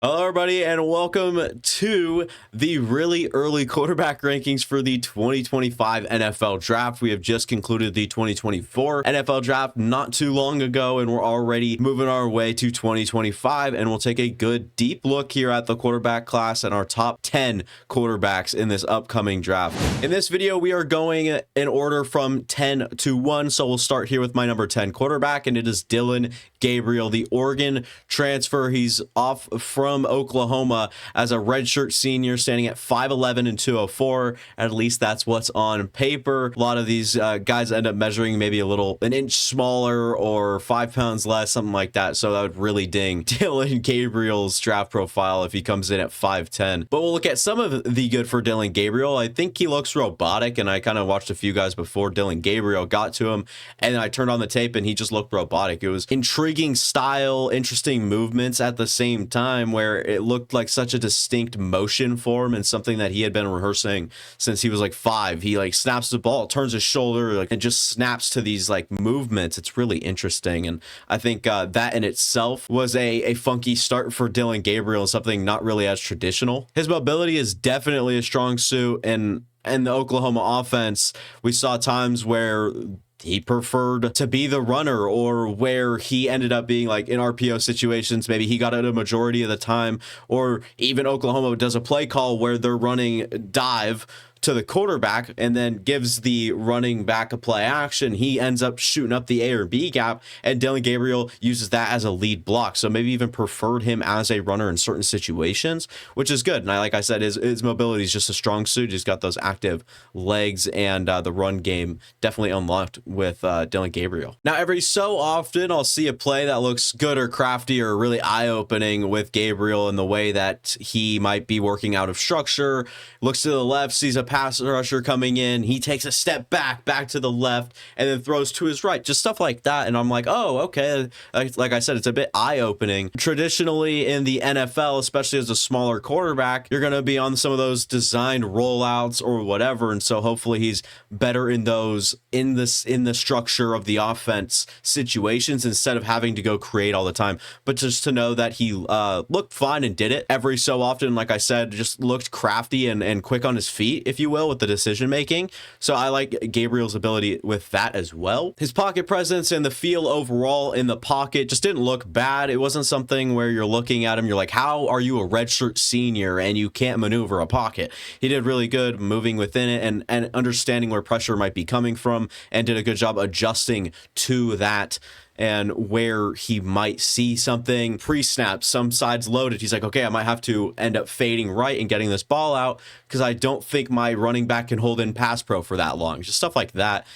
Hello, everybody, and welcome to the really early quarterback rankings for the 2025 NFL Draft. We have just concluded the 2024 NFL Draft not too long ago, and we're already moving our way to 2025, and we'll take a good deep look here at the quarterback class and our top 10 quarterbacks in this upcoming draft. In this video, we are going in order from 10 to 1, so we'll start here with my number 10 quarterback, and it is Dillon Gabriel, the Oregon transfer. He's off from Oklahoma as a redshirt senior, standing at 5'11 and 204. At least that's what's on paper. A lot of these guys end up measuring maybe an inch smaller or 5 pounds less, something like that. So that would really ding Dillon Gabriel's draft profile if he comes in at 5'10. But we'll look at some of the good for Dillon Gabriel. I think he looks robotic, and I kind of watched a few guys before Dillon Gabriel got to him, and I turned on the tape and he just looked robotic. It was intriguing style, interesting movements at the same time, where it looked like such a distinct motion for him and something that he had been rehearsing since he was like 5. He like snaps the ball, turns his shoulder, and just snaps to these like movements. It's really interesting, and I think that in itself was a funky start for Dillon Gabriel, something not really as traditional. His mobility is definitely a strong suit, and the Oklahoma offense, we saw times where he preferred to be the runner, or where he ended up being like in RPO situations. Maybe he got it a majority of the time, or even Oklahoma does a play call where they're running dive to the quarterback and then gives the running back a play action. He ends up shooting up the A or B gap, and Dillon Gabriel uses that as a lead block. So maybe even preferred him as a runner in certain situations, which is good. And like I said, his mobility is just a strong suit. He's got those active legs, and the run game definitely unlocked with Dillon Gabriel. Now, every so often I'll see a play that looks good or crafty or really eye-opening with Gabriel in the way that he might be working out of structure, looks to the left, sees a pass rusher coming in, he takes a step back to the left, and then throws to his right, just stuff like that. And I'm like, oh, okay. Like I said, it's a bit eye-opening. Traditionally in the NFL, especially as a smaller quarterback, you're going to be on some of those designed rollouts or whatever, and so hopefully he's better in those in the structure of the offense situations, instead of having to go create all the time. But just to know that he looked fine and did it every so often, like I said, just looked crafty and quick on his feet, if you will, with the decision making. So I like Gabriel's ability with that as well. His pocket presence and the feel overall in the pocket just didn't look bad. It wasn't something where you're looking at him, you're like, how are you a redshirt senior and you can't maneuver a pocket? He did really good moving within it and understanding where pressure might be coming from, and did a good job adjusting to that and where he might see something pre-snap, some sides loaded. He's like, okay, I might have to end up fading right and getting this ball out because I don't think my running back can hold in pass pro for that long. Just stuff like that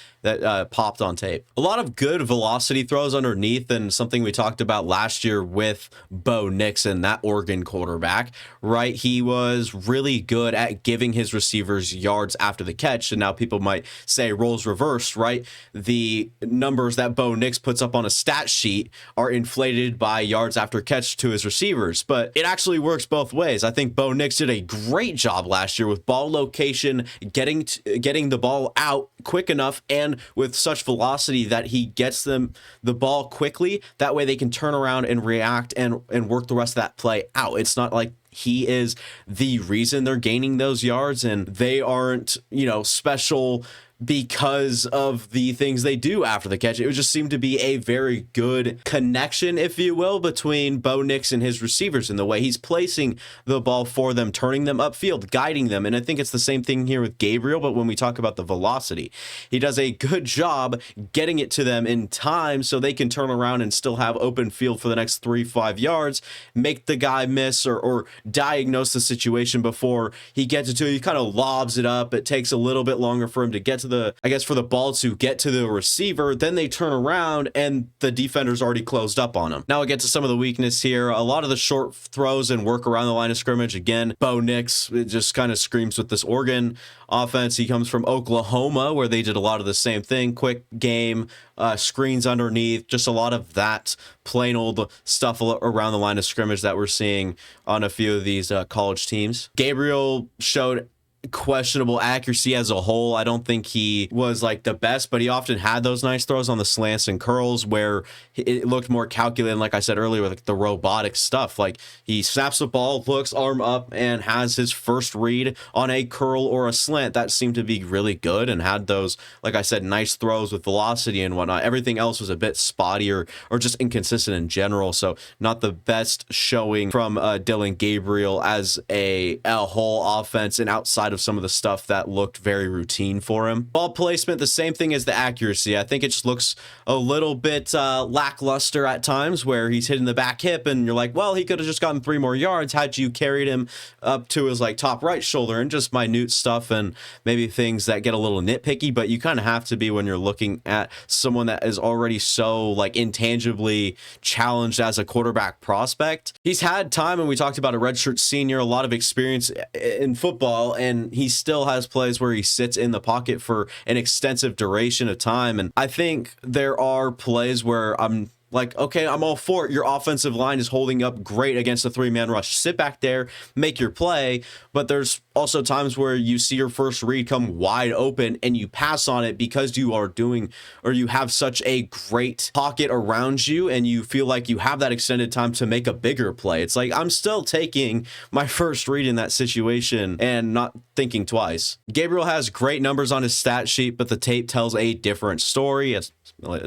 popped on tape. A lot of good velocity throws underneath, and something we talked about last year with Bo Nix, that Oregon quarterback, right? He was really good at giving his receivers yards after the catch, and now people might say roles reversed, right? The numbers that Bo Nix puts up on a stat sheet are inflated by yards after catch to his receivers, but it actually works both ways. I think Bo Nix did a great job last year with ball location, getting the ball out quick enough and with such velocity that he gets them the ball quickly. That way they can turn around and react and work the rest of that play out. It's not like he is the reason they're gaining those yards, and they aren't, special because of the things they do after the catch. It would just seem to be a very good connection, if you will, between Bo Nix and his receivers in the way he's placing the ball for them, turning them upfield, guiding them. And I think it's the same thing here with Gabriel, but when we talk about the velocity, he does a good job getting it to them in time so they can turn around and still have open field for the next 3-5 yards, make the guy miss or diagnose the situation before he gets it to. He kind of lobs it up. It takes a little bit longer for him to get to for the ball to get to the receiver. Then they turn around and the defender's already closed up on him. Now we'll get to some of the weakness here. A lot of the short throws and work around the line of scrimmage. Again, Bo Nix, it just kind of screams with this Oregon offense. He comes from Oklahoma, where they did a lot of the same thing. Quick game, screens underneath, just a lot of that plain old stuff around the line of scrimmage that we're seeing on a few of these college teams. Gabriel showed questionable accuracy as a whole. I don't think he was like the best, but he often had those nice throws on the slants and curls where it looked more calculated. Like I said earlier, with like the robotic stuff, like he snaps the ball, looks arm up, and has his first read on a curl or a slant that seemed to be really good, and had those, like I said, nice throws with velocity and whatnot. Everything else was a bit spotty or just inconsistent in general. So not the best showing from Dillon Gabriel as a whole offense, and outside of some of the stuff that looked very routine for him. Ball placement, the same thing as the accuracy. I think it just looks a little bit lackluster at times, where he's hitting the back hip and you're like, well, he could have just gotten 3 more yards had you carried him up to his like top right shoulder, and just minute stuff and maybe things that get a little nitpicky. But you kind of have to be when you're looking at someone that is already so like intangibly challenged as a quarterback prospect. He's had time, and we talked about a redshirt senior, a lot of experience in football, and he still has plays where he sits in the pocket for an extensive duration of time. And I think there are plays where I'm like, okay, I'm all for it. Your offensive line is holding up great against a 3-man rush. Sit back there, make your play. But there's also times where you see your first read come wide open and you pass on it because you are doing, or you have such a great pocket around you and you feel like you have that extended time to make a bigger play. It's like, I'm still taking my first read in that situation and not thinking twice. Gabriel has great numbers on his stat sheet, but the tape tells a different story, at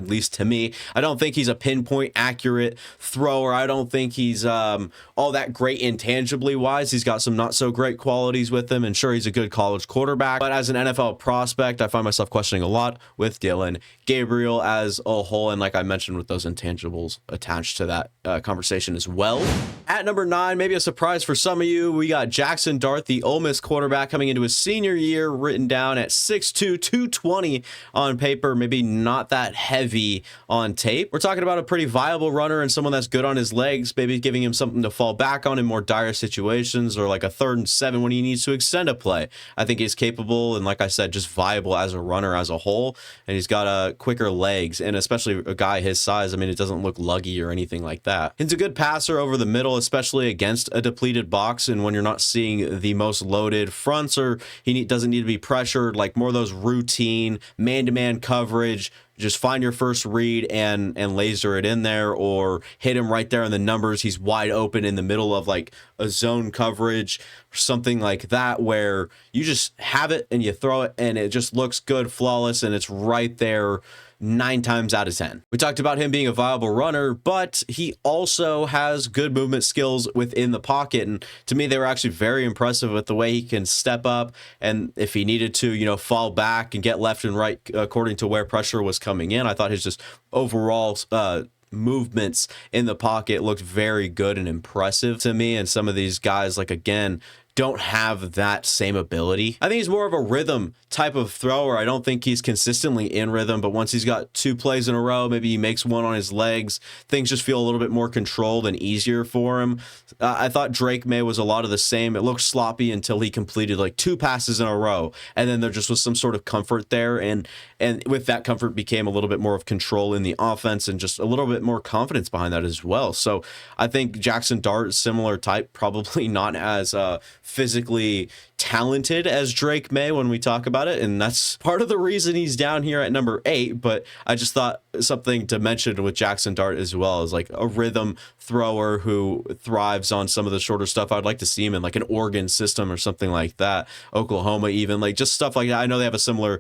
least to me. I don't think he's a pinpoint accurate thrower. I don't think he's all that great intangibly wise. He's got some not so great qualities with him, and sure, he's a good college quarterback, but as an NFL prospect, I find myself questioning a lot with Dillon Gabriel as a whole, and like I mentioned, with those intangibles attached to that conversation as well. At number 9, maybe a surprise for some of you, we got Jaxson Dart, the Ole Miss quarterback, coming into his senior year, written down at 6'2", 220 on paper, maybe not that heavy on tape. We're talking about a pretty viable runner and someone that's good on his legs, maybe giving him something to fall back on in more dire situations, or like a 3rd and 7 when he needs to extend a play. I think he's capable, and like I said, just viable as a runner as a whole, and he's got quicker legs, and especially a guy his size, I mean, it doesn't look luggy or anything like that. He's a good passer over the middle, especially against a depleted box, and when you're not seeing the most loaded fronts, or he doesn't need to be pressured, like more of those routine man-to-man coverage, just find your first read and laser it in there, or hit him right there in the numbers. He's wide open in the middle of like a zone coverage or something like that, where you just have it and you throw it and it just looks good, flawless, and it's right there 9 times out of 10. We talked about him being a viable runner, but he also has good movement skills within the pocket. And to me, they were actually very impressive with the way he can step up, and if he needed to, fall back and get left and right according to where pressure was coming in. I thought his just overall movements in the pocket looked very good and impressive to me. And some of these guys, like, again, don't have that same ability. I think he's more of a rhythm type of thrower. I don't think he's consistently in rhythm, but once he's got 2 plays in a row, maybe he makes one on his legs, things just feel a little bit more controlled and easier for him. I thought Drake May was a lot of the same. It looked sloppy until he completed like 2 passes in a row, and then there just was some sort of comfort there, and with that comfort became a little bit more of control in the offense and just a little bit more confidence behind that as well. So I think Jaxson Dart, similar type, probably not as physically talented as Drake May when we talk about it, and that's part of the reason he's down here at number 8. But I just thought something to mention with Jaxson Dart as well is like a rhythm thrower who thrives on some of the shorter stuff. I'd like to see him in like an Oregon system or something like that, Oklahoma even, like just stuff like that. I know they have a similar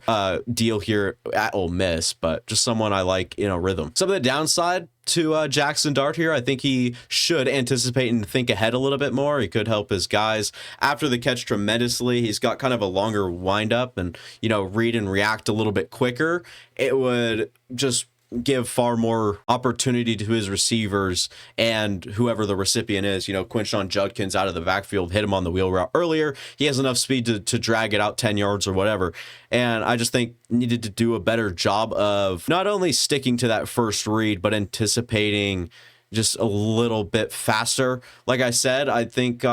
deal here at Ole Miss, but just someone I like in a rhythm. Some of the downside to Jaxson Dart here, I think he should anticipate and think ahead a little bit more. He could help his guys after the catch tremendously. He's got kind of a longer windup and, read and react a little bit quicker. It would just give far more opportunity to his receivers and whoever the recipient is. Quinshon Judkins out of the backfield, hit him on the wheel route earlier. He has enough speed to drag it out 10 yards or whatever. And I just think needed to do a better job of not only sticking to that first read, but anticipating just a little bit faster. Like I said, I think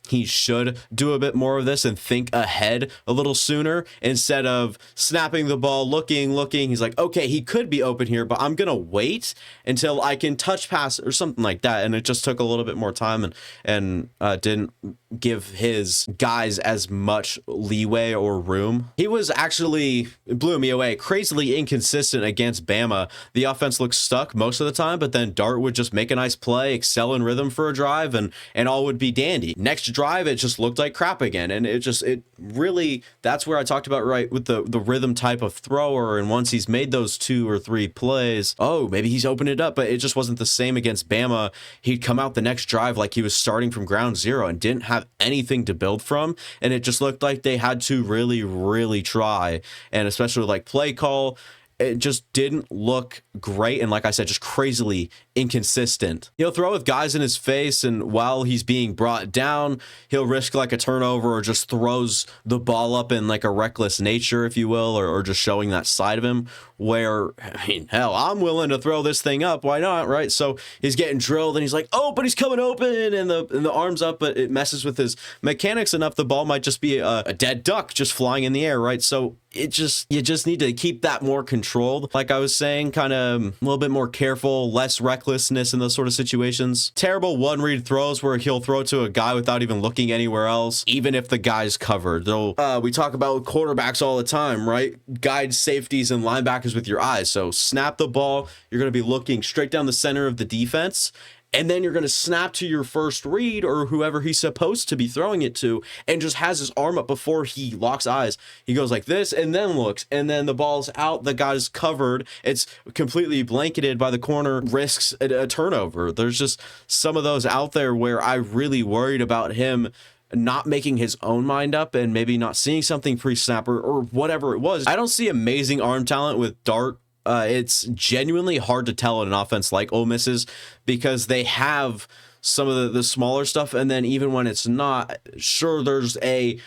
he should do a bit more of this and think ahead a little sooner instead of snapping the ball, looking. He's like, okay, he could be open here, but I'm going to wait until I can touch pass or something like that. And it just took a little bit more time and didn't give his guys as much leeway or room. He was actually, blew me away, crazily inconsistent against Bama. The offense looked stuck most of the time, but then Dart would just make a nice play, excel in rhythm for a drive, and all would be dandy. Next drive, it just looked like crap again. And it really, that's where I talked about, right, with the rhythm type of thrower. And once he's made those 2 or 3 plays, oh, maybe he's opened it up, but it just wasn't the same against Bama. He'd come out the next drive like he was starting from ground zero and didn't have anything to build from. And it just looked like they had to really try. And especially like play call, it just didn't look great. And like I said, just crazily inconsistent. He'll throw with guys in his face, and while he's being brought down, he'll risk like a turnover or just throws the ball up in like a reckless nature, if you will, or just showing that side of him where, I mean, hell, I'm willing to throw this thing up. Why not? Right. So he's getting drilled and he's like, oh, but he's coming open, and the arm's up, but it messes with his mechanics enough. The ball might just be a dead duck just flying in the air. Right. So you just need to keep that more controlled. Like I was saying, kind of a little bit more careful, less recklessness in those sort of situations. Terrible one read throws where he'll throw to a guy without even looking anywhere else, even if the guy's covered. Though we talk about quarterbacks all the time, right? Guide safeties and linebackers with your eyes. So snap the ball, you're going to be looking straight down the center of the defense, and then you're going to snap to your first read or whoever he's supposed to be throwing it to, and just has his arm up before he locks eyes. He goes like this and then looks, and then the ball's out. The guy's covered. It's completely blanketed by the corner, risks a turnover. There's just some of those out there where I really worried about him not making his own mind up and maybe not seeing something pre-snap or whatever it was. I don't see amazing arm talent with Dart. It's genuinely hard to tell in an offense like Ole Miss's because they have some of the smaller stuff, and then even when it's not, sure, there's a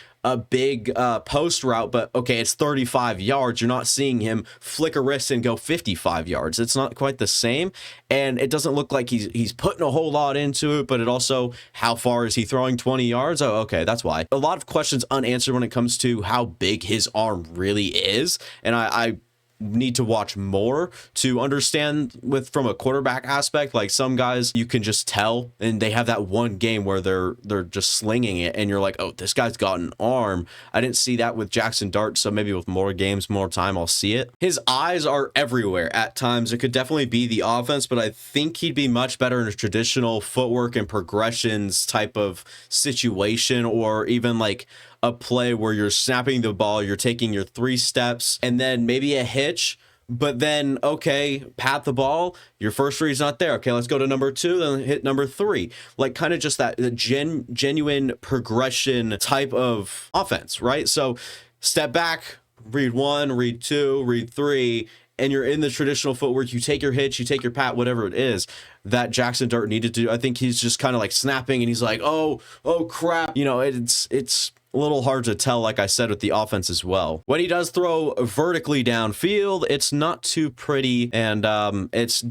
big post route, but okay, it's 35 yards. You're not seeing him flick a wrist and go 55 yards. It's not quite the same, and it doesn't look like he's putting a whole lot into it, but it also, how far is he throwing? 20 yards? Oh, okay, that's why. A lot of questions unanswered when it comes to how big his arm really is, and I need to watch more to understand from a quarterback aspect. Like some guys you can just tell, and they have that one game where they're just slinging it and you're like, oh, this guy's got an arm. I didn't see that with Jaxson Dart, so maybe with more games, more time, I'll see it. His eyes are everywhere at times. It could definitely be the offense, but I think he'd be much better in a traditional footwork and progressions type of situation, or even like a play where you're snapping the ball, you're taking your 3 steps and then maybe a hitch, but then, okay, pat the ball, your first read's not there. Okay, let's go to number 2, then hit number 3. Like kind of just that genuine progression type of offense, right? So step back, read 1, read 2, read 3, and you're in the traditional footwork. You take your hitch, you take your pat, whatever it is that Jaxson Dart needed to do. I think he's just kind of like snapping and he's like, oh crap. You know, it's a little hard to tell, like I said, with the offense as well. When he does throw vertically downfield, it's not too pretty, and it's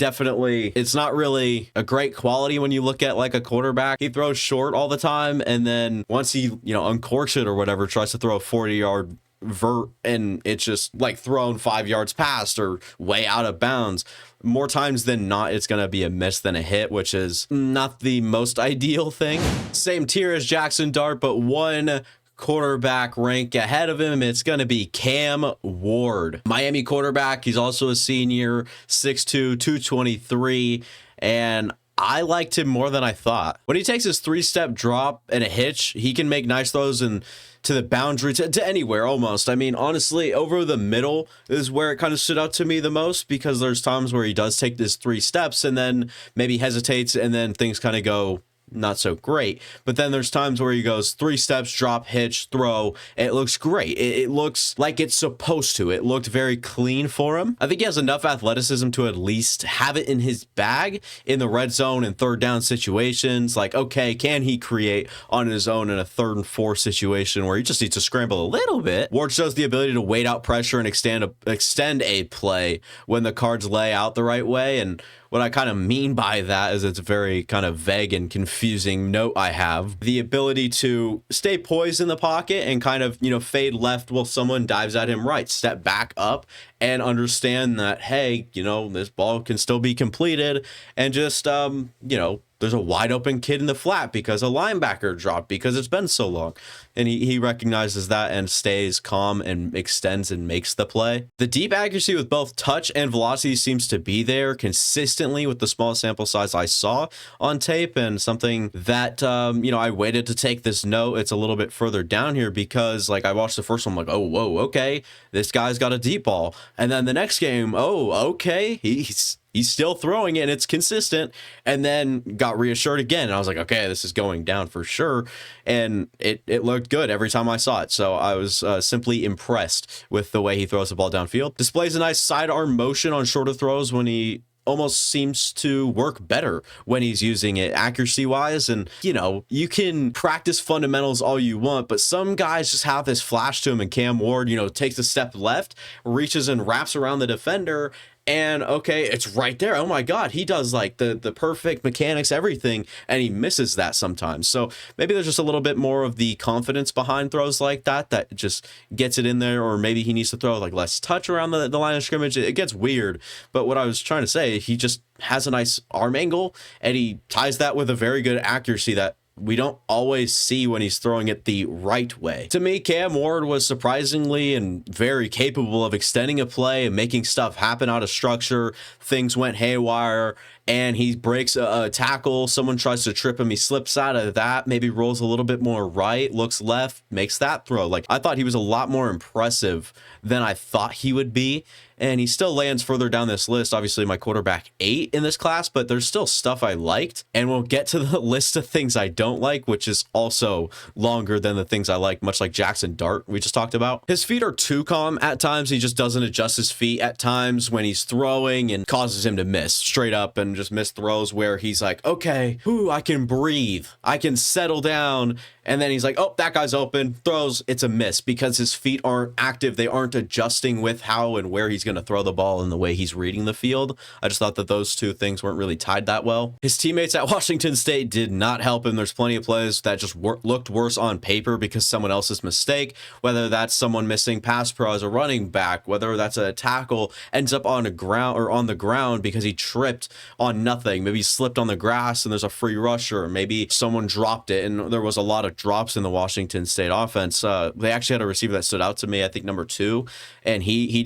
not really a great quality when you look at like a quarterback. He throws short all the time, and then once he, uncorks it or whatever, tries to throw a 40-yard vert, and it's just like thrown 5 yards past or way out of bounds. More times than not, it's going to be a miss than a hit, which is not the most ideal thing. Same tier as Jaxson Dart, but one quarterback rank ahead of him. It's going to be Cam Ward, Miami quarterback. He's also a senior, 6'2", 223, and I liked him more than I thought. When he takes his 3-step drop and a hitch, he can make nice throws and to the boundary, to anywhere almost. I mean, honestly, over the middle is where it kind of stood out to me the most, because there's times where he does take this 3 steps and then maybe hesitates, and then things kind of go not so great. But then there's times where he goes 3 steps, drop, hitch, throw. It looks great. It looks like it's supposed to. It looked very clean for him. I think he has enough athleticism to at least have it in his bag in the red zone and 3rd down situations. Like, okay, can he create on his own in a 3rd and 4 situation where he just needs to scramble a little bit? Ward shows the ability to wait out pressure and extend a play when the cards lay out the right way. And What I kind of mean by that is it's a very kind of vague and confusing note I have. The ability to stay poised in the pocket and kind of, fade left while someone dives at him right, step back up and understand that, hey, this ball can still be completed, and just, there's a wide open kid in the flat because a linebacker dropped because it's been so long. And he recognizes that and stays calm and extends and makes the play. The deep accuracy with both touch and velocity seems to be there consistently with the small sample size I saw on tape, and something that, I waited to take this note. It's a little bit further down here because I watched the first one, I'm like, oh, whoa, okay, this guy's got a deep ball. And then the next game, oh, okay, he's still throwing it and it's consistent, and then got reassured again. And I was like, okay, this is going down for sure. And it looked good every time I saw it. So I was simply impressed with the way he throws the ball downfield. Displays a nice sidearm motion on shorter throws when he almost seems to work better when he's using it accuracy wise. And you can practice fundamentals all you want, but some guys just have this flash to him, and Cam Ward takes a step left, reaches and wraps around the defender, and okay, it's right there. Oh my God, he does the perfect mechanics, everything, and he misses that sometimes. So maybe there's just a little bit more of the confidence behind throws like that just gets it in there, or maybe he needs to throw less touch around the line of scrimmage. It gets weird, but what I was trying to say, he just has a nice arm angle, and he ties that with a very good accuracy that we don't always see when he's throwing it the right way. To me, Cam Ward was surprisingly and very capable of extending a play and making stuff happen out of structure. Things went haywire, and he breaks a tackle. Someone tries to trip him. He slips out of that, maybe rolls a little bit more right, looks left, makes that throw. I thought he was a lot more impressive than I thought he would be. And he still lands further down this list. Obviously, my quarterback 8 in this class, but there's still stuff I liked. And we'll get to the list of things I don't like, which is also longer than the things I like, much like Jaxson Dart we just talked about. His feet are too calm at times. He just doesn't adjust his feet at times when he's throwing, and causes him to miss straight up and just miss throws where he's like, okay, I can breathe, I can settle down. And then he's like, oh, that guy's open, throws, it's a miss because his feet aren't active. They aren't adjusting with how and where he's going to throw the ball and the way he's reading the field. I just thought that those two things weren't really tied that well. His teammates at Washington State did not help him. There's plenty of plays that just looked worse on paper because someone else's mistake, whether that's someone missing pass pro as a running back, whether that's a tackle ends up on the ground because he tripped on nothing. Maybe he slipped on the grass and there's a free rusher. Maybe someone dropped it, and there was a lot of drops in the Washington State offense. They actually had a receiver that stood out to me, I think number 2, and he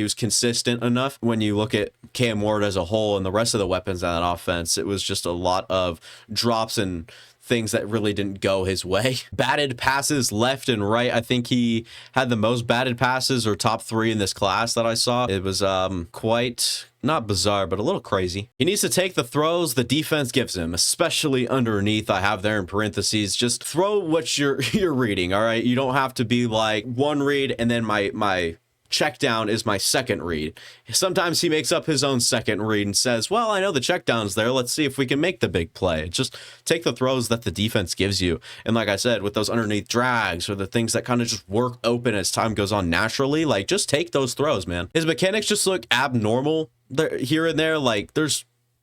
was consistent enough. When you look at Cam Ward as a whole and the rest of the weapons on that offense, it was just a lot of drops and things that really didn't go his way. Batted passes left and right. I think he had the most batted passes, or top 3 in this class that I saw. It was quite, not bizarre, but a little crazy. He needs to take the throws the defense gives him, especially underneath. I have there in parentheses, just throw what you're reading, all right? You don't have to be like one read and then my check down is my second read. Sometimes he makes up his own second read and says, well, I know the check down's there, let's see if we can make the big play. Just take the throws that the defense gives you. And like I said, with those underneath drags or the things that kind of just work open as time goes on naturally, just take those throws, man. His mechanics just look abnormal there, here and there.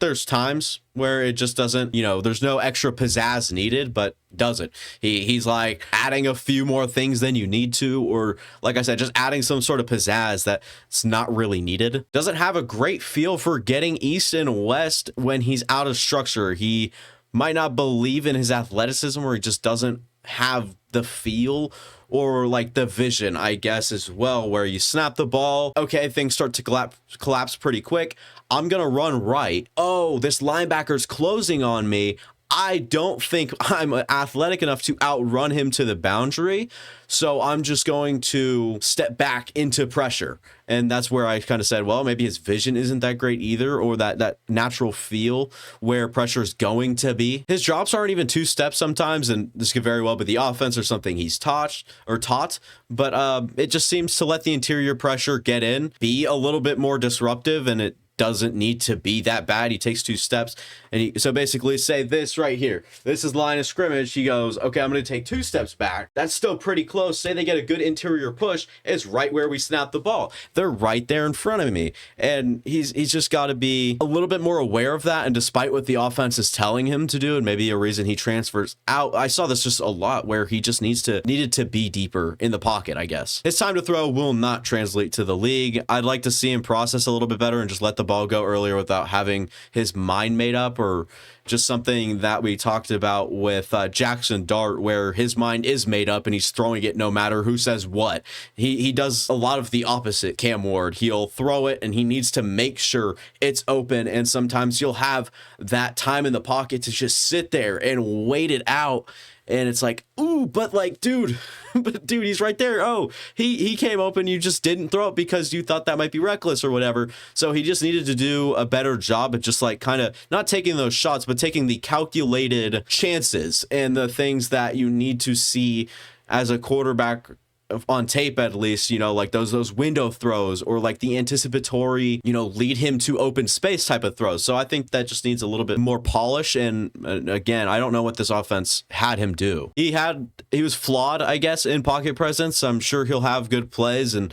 There's times where it just doesn't, there's no extra pizzazz needed, but does it. He's adding a few more things than you need to, or like I said, just adding some sort of pizzazz that's not really needed. Doesn't have a great feel for getting east and west when he's out of structure. He might not believe in his athleticism, or he just doesn't have the feel or the vision, I guess, as well, where you snap the ball. Okay, things start to collapse pretty quick. I'm going to run right. Oh, this linebacker's closing on me. I don't think I'm athletic enough to outrun him to the boundary, so I'm just going to step back into pressure. And that's where I kind of said, well, maybe his vision isn't that great either, or that natural feel where pressure is going to be. His drops aren't even 2 steps sometimes, and this could very well be the offense or something he's taught, but it just seems to let the interior pressure get in, be a little bit more disruptive, and it doesn't need to be that bad. He takes 2 steps, and so basically say this right here. This is line of scrimmage. He goes, okay, I'm going to take 2 steps back. That's still pretty close. Say they get a good interior push. It's right where we snap the ball. They're right there in front of me. And he's just got to be a little bit more aware of that. And despite what the offense is telling him to do, and maybe a reason he transfers out, I saw this just a lot where he just needed to be deeper in the pocket, I guess. His time to throw will not translate to the league. I'd like to see him process a little bit better and just let the ball go earlier without having his mind made up, or just something that we talked about with Jaxson Dart, where his mind is made up and he's throwing it no matter who says what. He does a lot of the opposite, Cam Ward. He'll throw it and he needs to make sure it's open, and sometimes you'll have that time in the pocket to just sit there and wait it out. And it's like, ooh, but like, dude, he's right there. Oh, he came open. You just didn't throw it because you thought that might be reckless or whatever. So he just needed to do a better job at just like kind of not taking those shots, but taking the calculated chances and the things that you need to see as a quarterback on tape, at least, you know, like those window throws, or like the anticipatory, you know, lead him to open space type of throws. So I think that just needs a little bit more polish. And again, I don't know what this offense had him do. He was flawed, I guess, in pocket presence. I'm sure he'll have good plays, and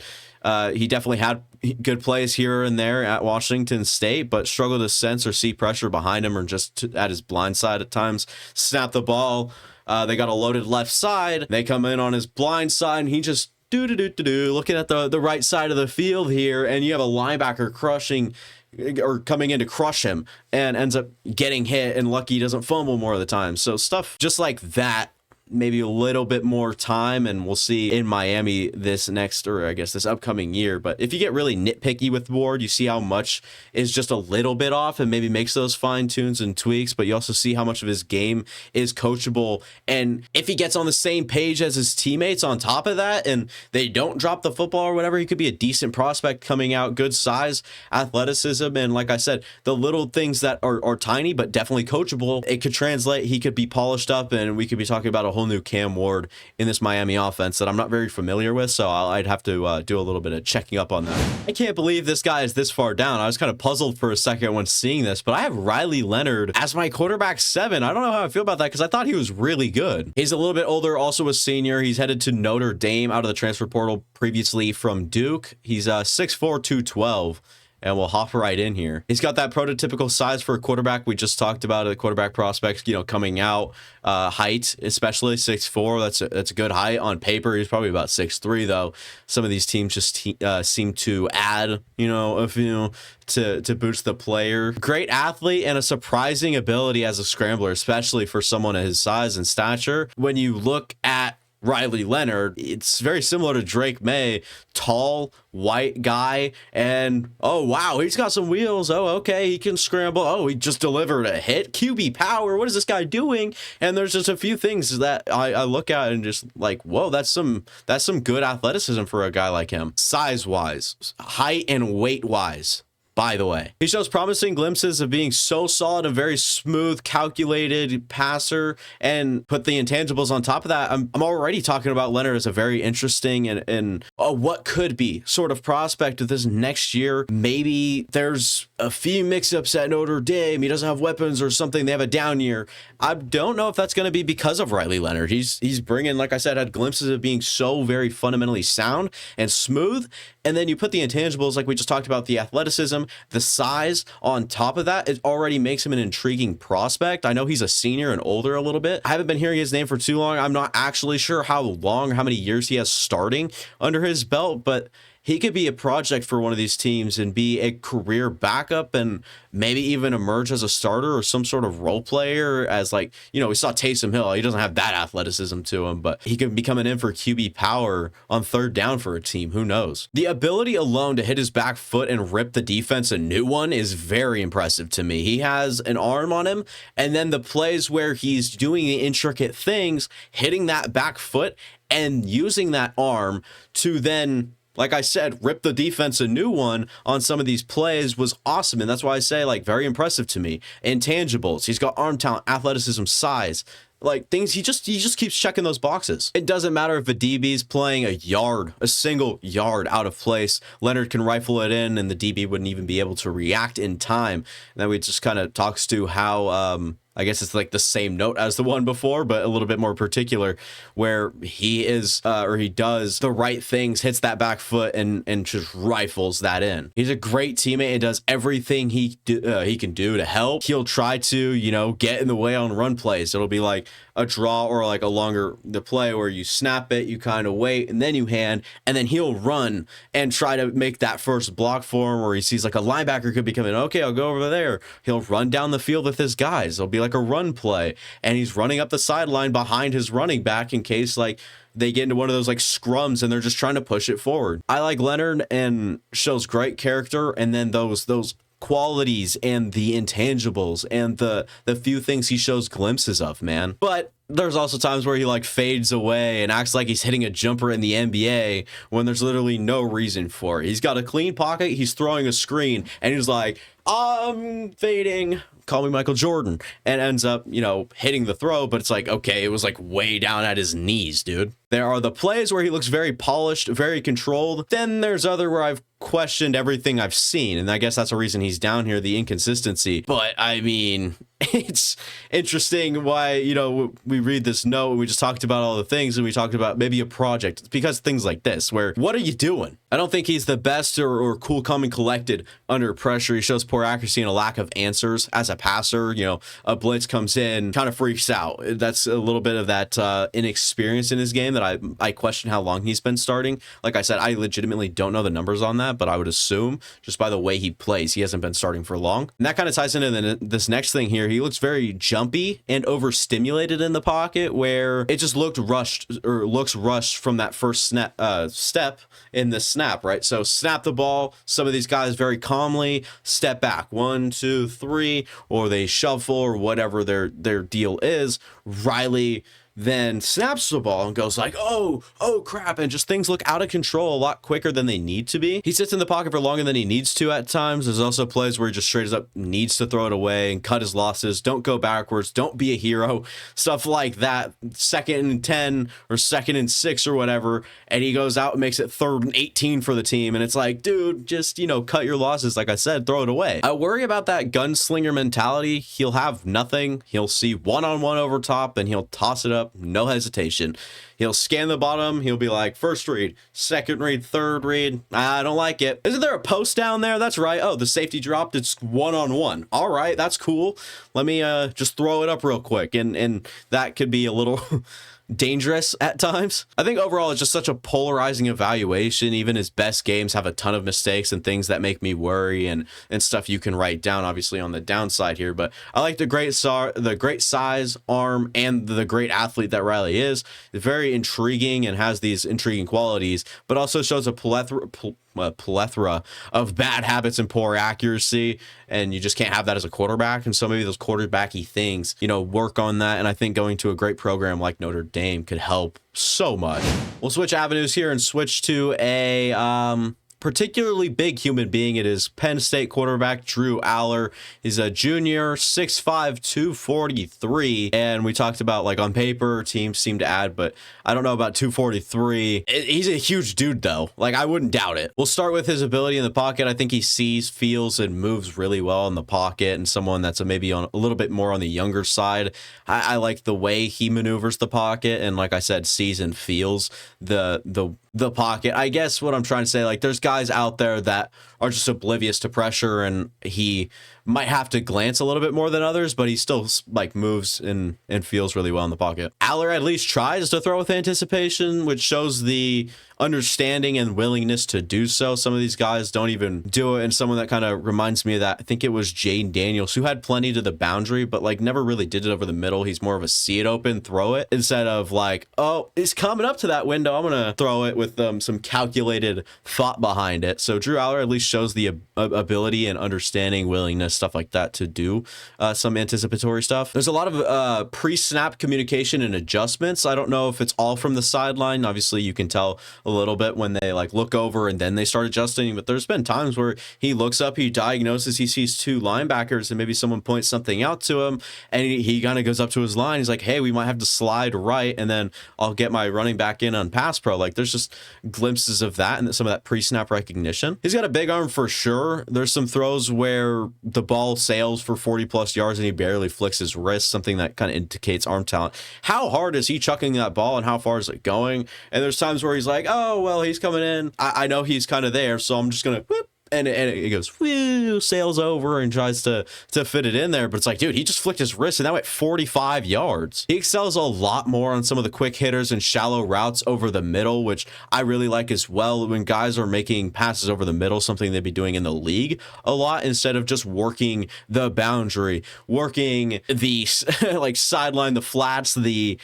he definitely had good plays here and there at Washington State, but struggled to sense or see pressure behind him, or just at his blind side at times. Snap the ball. They got a loaded left side. They come in on his blind side, and he just looking at the right side of the field here, and you have a linebacker crushing or coming in to crush him and ends up getting hit, and lucky he doesn't fumble more of the time. So stuff just like that, maybe a little bit more time, and we'll see in Miami this upcoming year. But if you get really nitpicky with Ward, you see how much is just a little bit off, and maybe makes those fine tunes and tweaks, but you also see how much of his game is coachable. And if he gets on the same page as his teammates on top of that, and they don't drop the football or whatever, he could be a decent prospect coming out, good size, athleticism, and like I said, the little things that are tiny but definitely coachable, it could translate. He could be polished up, and we could be talking about a whole new Cam Ward in this Miami offense that I'm not very familiar with, so I'd have to do a little bit of checking up on that. I can't believe this guy is this far down. I was kind of puzzled for a second when seeing this, but I have Riley Leonard as my quarterback 7. I don't know how I feel about that, because I thought he was really good. He's a little bit older, also a senior. He's headed to Notre Dame out of the transfer portal, previously from Duke. He's 6'4", 212. And we'll hop right in here. He's got that prototypical size for a quarterback. We just talked about it, quarterback prospects, you know, coming out. Height, especially 6'4". That's a good height on paper. He's probably about 6'3", though. Some of these teams just seem to add, to boost the player. Great athlete and a surprising ability as a scrambler, especially for someone of his size and stature. When you look at Riley Leonard, it's very similar to Drake May, tall, white guy, and oh wow, he's got some wheels. Oh, okay, he can scramble. Oh, he just delivered a hit. QB power. What is this guy doing? And there's just a few things that I look at and just like, whoa, that's some good athleticism for a guy like him. Size wise, height and weight wise. By the way, he shows promising glimpses of being so solid, a very smooth, calculated passer, and put the intangibles on top of that. I'm already talking about Leonard as a very interesting and what could be sort of prospect of this next year. Maybe there's a few mix-ups at Notre Dame. He doesn't have weapons or something. They have a down year. I don't know if that's going to be because of Riley Leonard. He's bringing, like I said, had glimpses of being so very fundamentally sound and smooth. And then you put the intangibles, like we just talked about, the athleticism, the size on top of that, it already makes him an intriguing prospect. I know he's a senior and older a little bit. I haven't been hearing his name for too long. I'm not actually sure how long, how many years he has starting under his belt, but he could be a project for one of these teams and be a career backup and maybe even emerge as a starter or some sort of role player as, like, we saw Taysom Hill. He doesn't have that athleticism to him, but he could be coming in for QB power on third down for a team. Who knows? The ability alone to hit his back foot and rip the defense a new one is very impressive to me. He has an arm on him, and then the plays where he's doing the intricate things, hitting that back foot and using that arm to then, like I said, rip the defense a new one on some of these plays was awesome. And that's why I say, like, very impressive to me. Intangibles. He's got arm talent, athleticism, size. like things. He just keeps checking those boxes. It doesn't matter if a DB's playing a single yard out of place. Leonard can rifle it in, and the DB wouldn't even be able to react in time. And then we just kind of talks to how I guess it's like the same note as the one before, but a little bit more particular, where he is, or he does the right things, hits that back foot and just rifles that in. He's a great teammate and does everything he can do to help. He'll try to, you know, get in the way on run plays. It'll be like a draw or like a longer the play where you snap it, you kind of wait, and then you hand, and then he'll run and try to make that first block for him, where he sees like a linebacker could be coming. Okay, I'll go over there. He'll run down the field with his guys. It'll be like a run play, and he's running up the sideline behind his running back in case like they get into one of those like scrums and they're just trying to push it forward. I like Leonard, and shows great character, and then those qualities and the intangibles and the few things he shows glimpses of, man. But there's also times where he like fades away and acts like he's hitting a jumper in the NBA when there's literally no reason for it. He's got a clean pocket, he's throwing a screen, and he's like, I'm fading, call me Michael Jordan, and ends up, you know, hitting the throw, but it's like, okay, it was like way down at his knees, dude. There are the plays where he looks very polished, very controlled. Then there's other where I've questioned everything I've seen, and I guess that's the reason he's down here, the inconsistency. But I mean, it's interesting why, you know, we read this note and we just talked about all the things, and we talked about maybe a project. It's because things like this, where what are you doing? I don't think he's the best or cool, calm, and collected under pressure. He shows poor accuracy and a lack of answers as a passer. You know, a blitz comes in, kind of freaks out. That's a little bit of that inexperience in his game that I question how long he's been starting. Like I said, I legitimately don't know the numbers on that, but I would assume just by the way he plays, he hasn't been starting for long. And that kind of ties into this next thing here. He looks very jumpy and overstimulated in the pocket, where it just looks rushed from that first step in the snap, right? So snap the ball. Some of these guys very calmly step back, 1, 2, 3, or they shuffle or whatever their deal is. Riley then snaps the ball and goes like, oh crap, and just things look out of control a lot quicker than they need to be. He sits in the pocket for longer than he needs to at times. There's also plays where he just straight up needs to throw it away and cut his losses. Don't go backwards, don't be a hero, stuff like that. 2nd and 10 or 2nd and 6 or whatever, and he goes out and makes it 3rd and 18 for the team, and it's like, dude, just, you know, cut your losses. Like I said, throw it away. I worry about that gunslinger mentality. He'll have nothing. He'll see one-on-one over top and he'll toss it up, no hesitation. He'll scan the bottom. He'll be like, first read, second read, third read. I don't like it. Isn't there a post down there? That's right. Oh, the safety dropped. It's one-on-one. All right, that's cool. Let me just throw it up real quick. And that could be a little dangerous at times. I think overall it's just such a polarizing evaluation. Even his best games have a ton of mistakes and things that make me worry, and stuff you can write down obviously on the downside here. But I like the great size, arm, and the great athlete that Riley is. It's very intriguing and has these intriguing qualities, but also shows a plethora of bad habits and poor accuracy, and you just can't have that as a quarterback. And so maybe those quarterbacky things, you know, work on that. And I think going to a great program like Notre Dame could help so much. We'll switch avenues here and switch to a particularly big human being. It is Penn State quarterback Drew Allar. He's a junior, 6'5", 243. And we talked about, like, on paper, teams seem to add, but I don't know about 243. He's a huge dude, though. Like, I wouldn't doubt it. We'll start with his ability in the pocket. I think he sees, feels, and moves really well in the pocket, and someone that's maybe on a little bit more on the younger side. I like the way he maneuvers the pocket, and like I said, sees and feels the pocket. I guess what I'm trying to say, like, there's guys out there that are just oblivious to pressure, and he might have to glance a little bit more than others, but he still, like, moves and feels really well in the pocket. Allar at least tries to throw with anticipation, which shows the understanding and willingness to do so. Some of these guys don't even do it, and someone that kind of reminds me of that, I think it was Jaden Daniels, who had plenty to the boundary, but, like, never really did it over the middle. He's more of a see it open, throw it, instead of like, oh, it's coming up to that window, I'm gonna throw it with some calculated thought behind it. So Drew Allar at least shows the ability and understanding, willingness stuff like that to do some anticipatory stuff. There's a lot of pre-snap communication and adjustments. I don't know if it's all from the sideline. Obviously, you can tell a little bit when they like look over and then they start adjusting, but there's been times where he looks up, he diagnoses, he sees two linebackers, and maybe someone points something out to him, and he kind of goes up to his line. He's like, hey, we might have to slide right, and then I'll get my running back in on pass pro. Like, there's just glimpses of that and some of that pre-snap recognition. He's got a big arm for sure. There's some throws where the ball sails for 40 plus yards and he barely flicks his wrist, something that kind of indicates arm talent. How hard is he chucking that ball and how far is it going? And there's times where he's like, oh, well, he's coming in. I know he's kind of there, so I'm just going to whoop. And it goes, whoo, sails over and tries to fit it in there. But it's like, dude, he just flicked his wrist and that went 45 yards. He excels a lot more on some of the quick hitters and shallow routes over the middle, which I really like as well. When guys are making passes over the middle, something they'd be doing in the league a lot, instead of just working the boundary, working the like sideline, the flats, the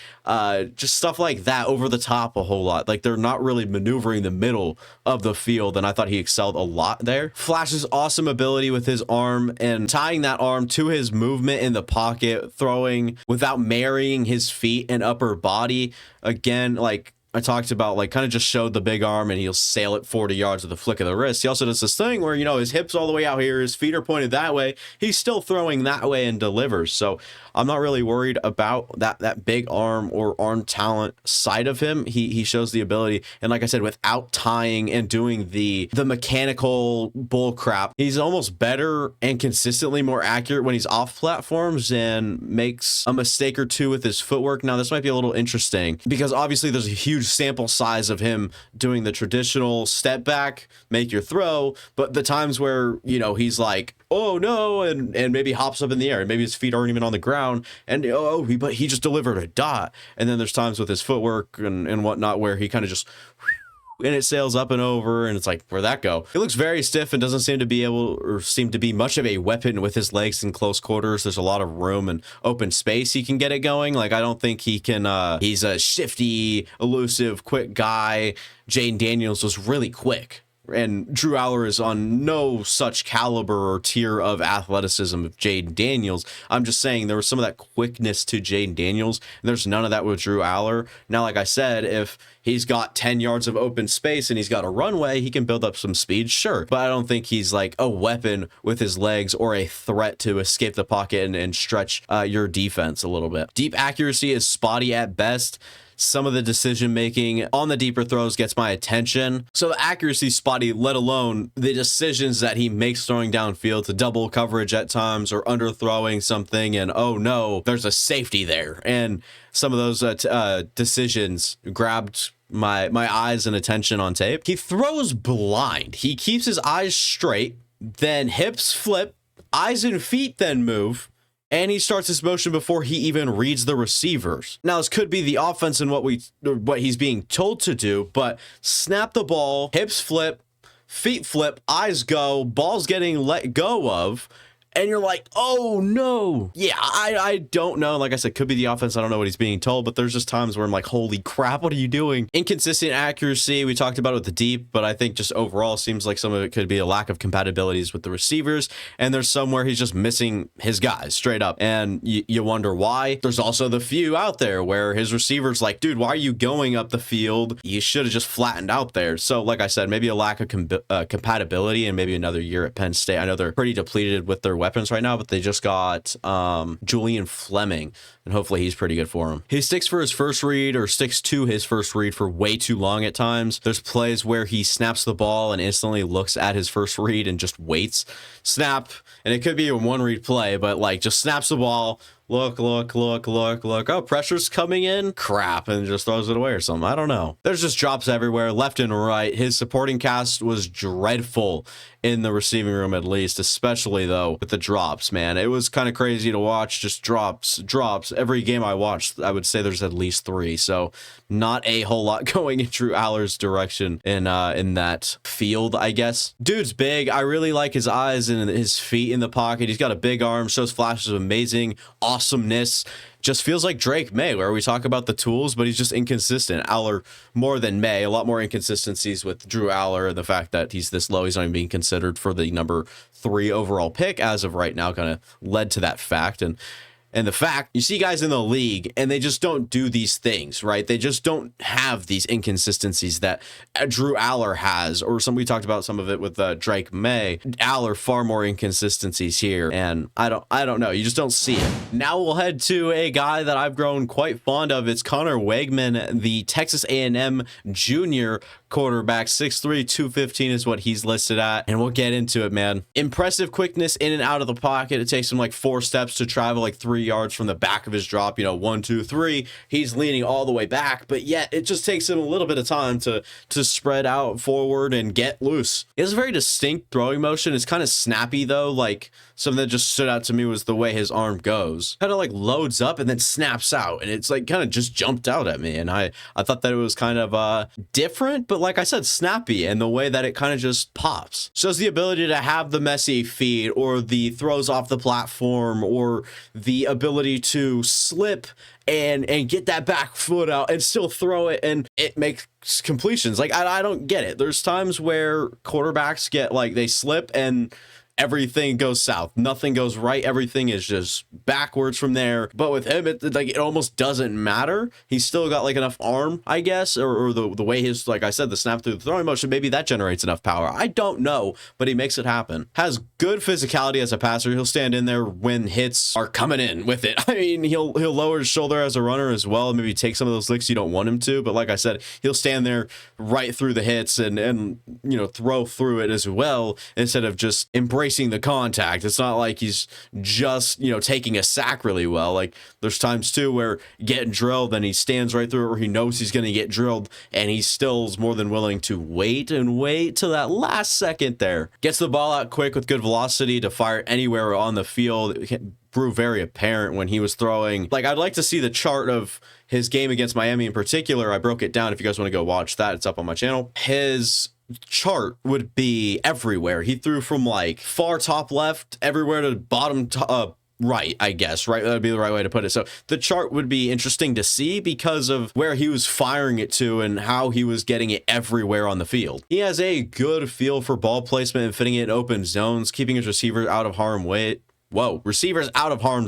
just stuff like that over the top a whole lot. Like, they're not really maneuvering the middle of the field. And I thought he excelled a lot there. Flashes awesome ability with his arm and tying that arm to his movement in the pocket, throwing without marrying his feet and upper body. Again, like I talked about, like, kind of just showed the big arm and he'll sail it 40 yards with a flick of the wrist. He also does this thing where, you know, his hips all the way out here, his feet are pointed that way. He's still throwing that way and delivers. So I'm not really worried about that big arm or arm talent side of him. He shows the ability. And like I said, without tying and doing the mechanical bull crap, he's almost better and consistently more accurate when he's off platforms and makes a mistake or two with his footwork. Now, this might be a little interesting because obviously there's a huge sample size of him doing the traditional step back, make your throw, but the times where, you know, he's like, oh no, and maybe hops up in the air and maybe his feet aren't even on the ground, and but he just delivered a dot. And then there's times with his footwork and whatnot where he kind of just and it sails up and over, and it's like, where'd that go? He looks very stiff and doesn't seem to be much of a weapon with his legs in close quarters. There's a lot of room and open space he can get it going. Like, I don't think he can, he's a shifty, elusive, quick guy. Jaden Daniels was really quick. And Drew Allar is on no such caliber or tier of athleticism of Jaden Daniels. I'm just saying there was some of that quickness to Jaden Daniels, and there's none of that with Drew Allar. Now, like I said, if he's got 10 yards of open space and he's got a runway, he can build up some speed, sure. But I don't think he's like a weapon with his legs or a threat to escape the pocket and stretch your defense a little bit. Deep accuracy is spotty at best. Some of the decision making on the deeper throws gets my attention. So the accuracy spotty, let alone the decisions that he makes throwing downfield to double coverage at times or underthrowing something and oh no, there's a safety there. And some of those decisions grabbed my eyes and attention on tape. He throws blind. He keeps his eyes straight, then hips flip, eyes and feet then move, and he starts his motion before he even reads the receivers. Now, this could be the offense and what he's being told to do, but snap the ball, hips flip, feet flip, eyes go, ball's getting let go of, and you're like, oh no. Yeah, I don't know. Like I said, could be the offense. I don't know what he's being told, but there's just times where I'm like, holy crap, what are you doing? Inconsistent accuracy. We talked about it with the deep, but I think just overall seems like some of it could be a lack of compatibilities with the receivers. And there's somewhere he's just missing his guys straight up. And you wonder why. There's also the few out there where his receivers like, dude, why are you going up the field? You should have just flattened out there. So like I said, maybe a lack of compatibility and maybe another year at Penn State. I know they're pretty depleted with their weapons right now, but they just got Julian Fleming, and hopefully he's pretty good for him. He sticks to his first read for way too long at times. There's plays where he snaps the ball and instantly looks at his first read and just waits. Snap, and it could be a one read play, but like just snaps the ball, look. Oh, pressure's coming in. Crap, and just throws it away or something. I don't know. There's just drops everywhere, left and right. His supporting cast was dreadful in the receiving room, at least, especially though with the drops, man. It was kind of crazy to watch. Just drops. Every game I watched, I would say there's at least 3. So not a whole lot going in Drew Allar's direction in that field, I guess. Dude's big. I really like his eyes and his feet in the pocket. He's got a big arm, shows flashes of amazing, awesome awesomeness just feels like Drake May, where we talk about the tools, but he's just inconsistent. Allar more than May, a lot more inconsistencies with Drew Allar, and the fact that he's this low, he's not even being considered for the number 3 overall pick as of right now kind of led to that fact. And the fact, you see guys in the league and they just don't do these things, right? They just don't have these inconsistencies that Drew Allar has, or we talked about some of it with Drake May. Allar, far more inconsistencies here, and I don't know. You just don't see it. Now we'll head to a guy that I've grown quite fond of. It's Connor Weigman, the Texas A&M junior quarterback. 6'3", 215 is what he's listed at, and we'll get into it, man. Impressive quickness in and out of the pocket. It takes him like 4 steps to travel like 3 yards from the back of his drop. 1, 2, 3. He's leaning all the way back, but yet it just takes him a little bit of time to spread out forward and get loose. He has a very distinct throwing motion. It's kind of snappy though. Like, something that just stood out to me was the way his arm goes. Kind of like loads up and then snaps out, and it's like kind of just jumped out at me, and I thought that it was kind of different, but like I said, snappy, and the way that it kind of just pops. Shows the ability to have the messy feet, or the throws off the platform, or the ability to slip and get that back foot out and still throw it, and it makes completions. Like, I don't get it. There's times where quarterbacks get like, they slip and everything goes south, nothing goes right, everything is just backwards from there. But with him, it almost doesn't matter. He's still got like enough arm, I guess, or the way his, like I said, the snap through the throwing motion, maybe that generates enough power. I don't know, but he makes it happen. Has good physicality as a passer. He'll stand in there when hits are coming in with it. I mean, he'll lower his shoulder as a runner as well, maybe take some of those licks you don't want him to, but like I said, he'll stand there right through the hits and throw through it as well, instead of just embracing the contact. It's not like he's just taking a sack really well. Like, there's times too where getting drilled and he stands right through it, where he knows he's going to get drilled, and he still is more than willing to wait till that last second there. Gets the ball out quick with good velocity to fire anywhere on the field. It grew very apparent when he was throwing. Like, I'd like to see the chart of his game against Miami in particular. I broke it down. If you guys want to go watch that, it's up on my channel. His chart would be everywhere. He threw from like far top left everywhere to bottom right, I guess, right? That would be the right way to put it. So the chart would be interesting to see because of where he was firing it to and how he was getting it everywhere on the field. He has a good feel for ball placement and fitting it in open zones, keeping his receivers out of harm's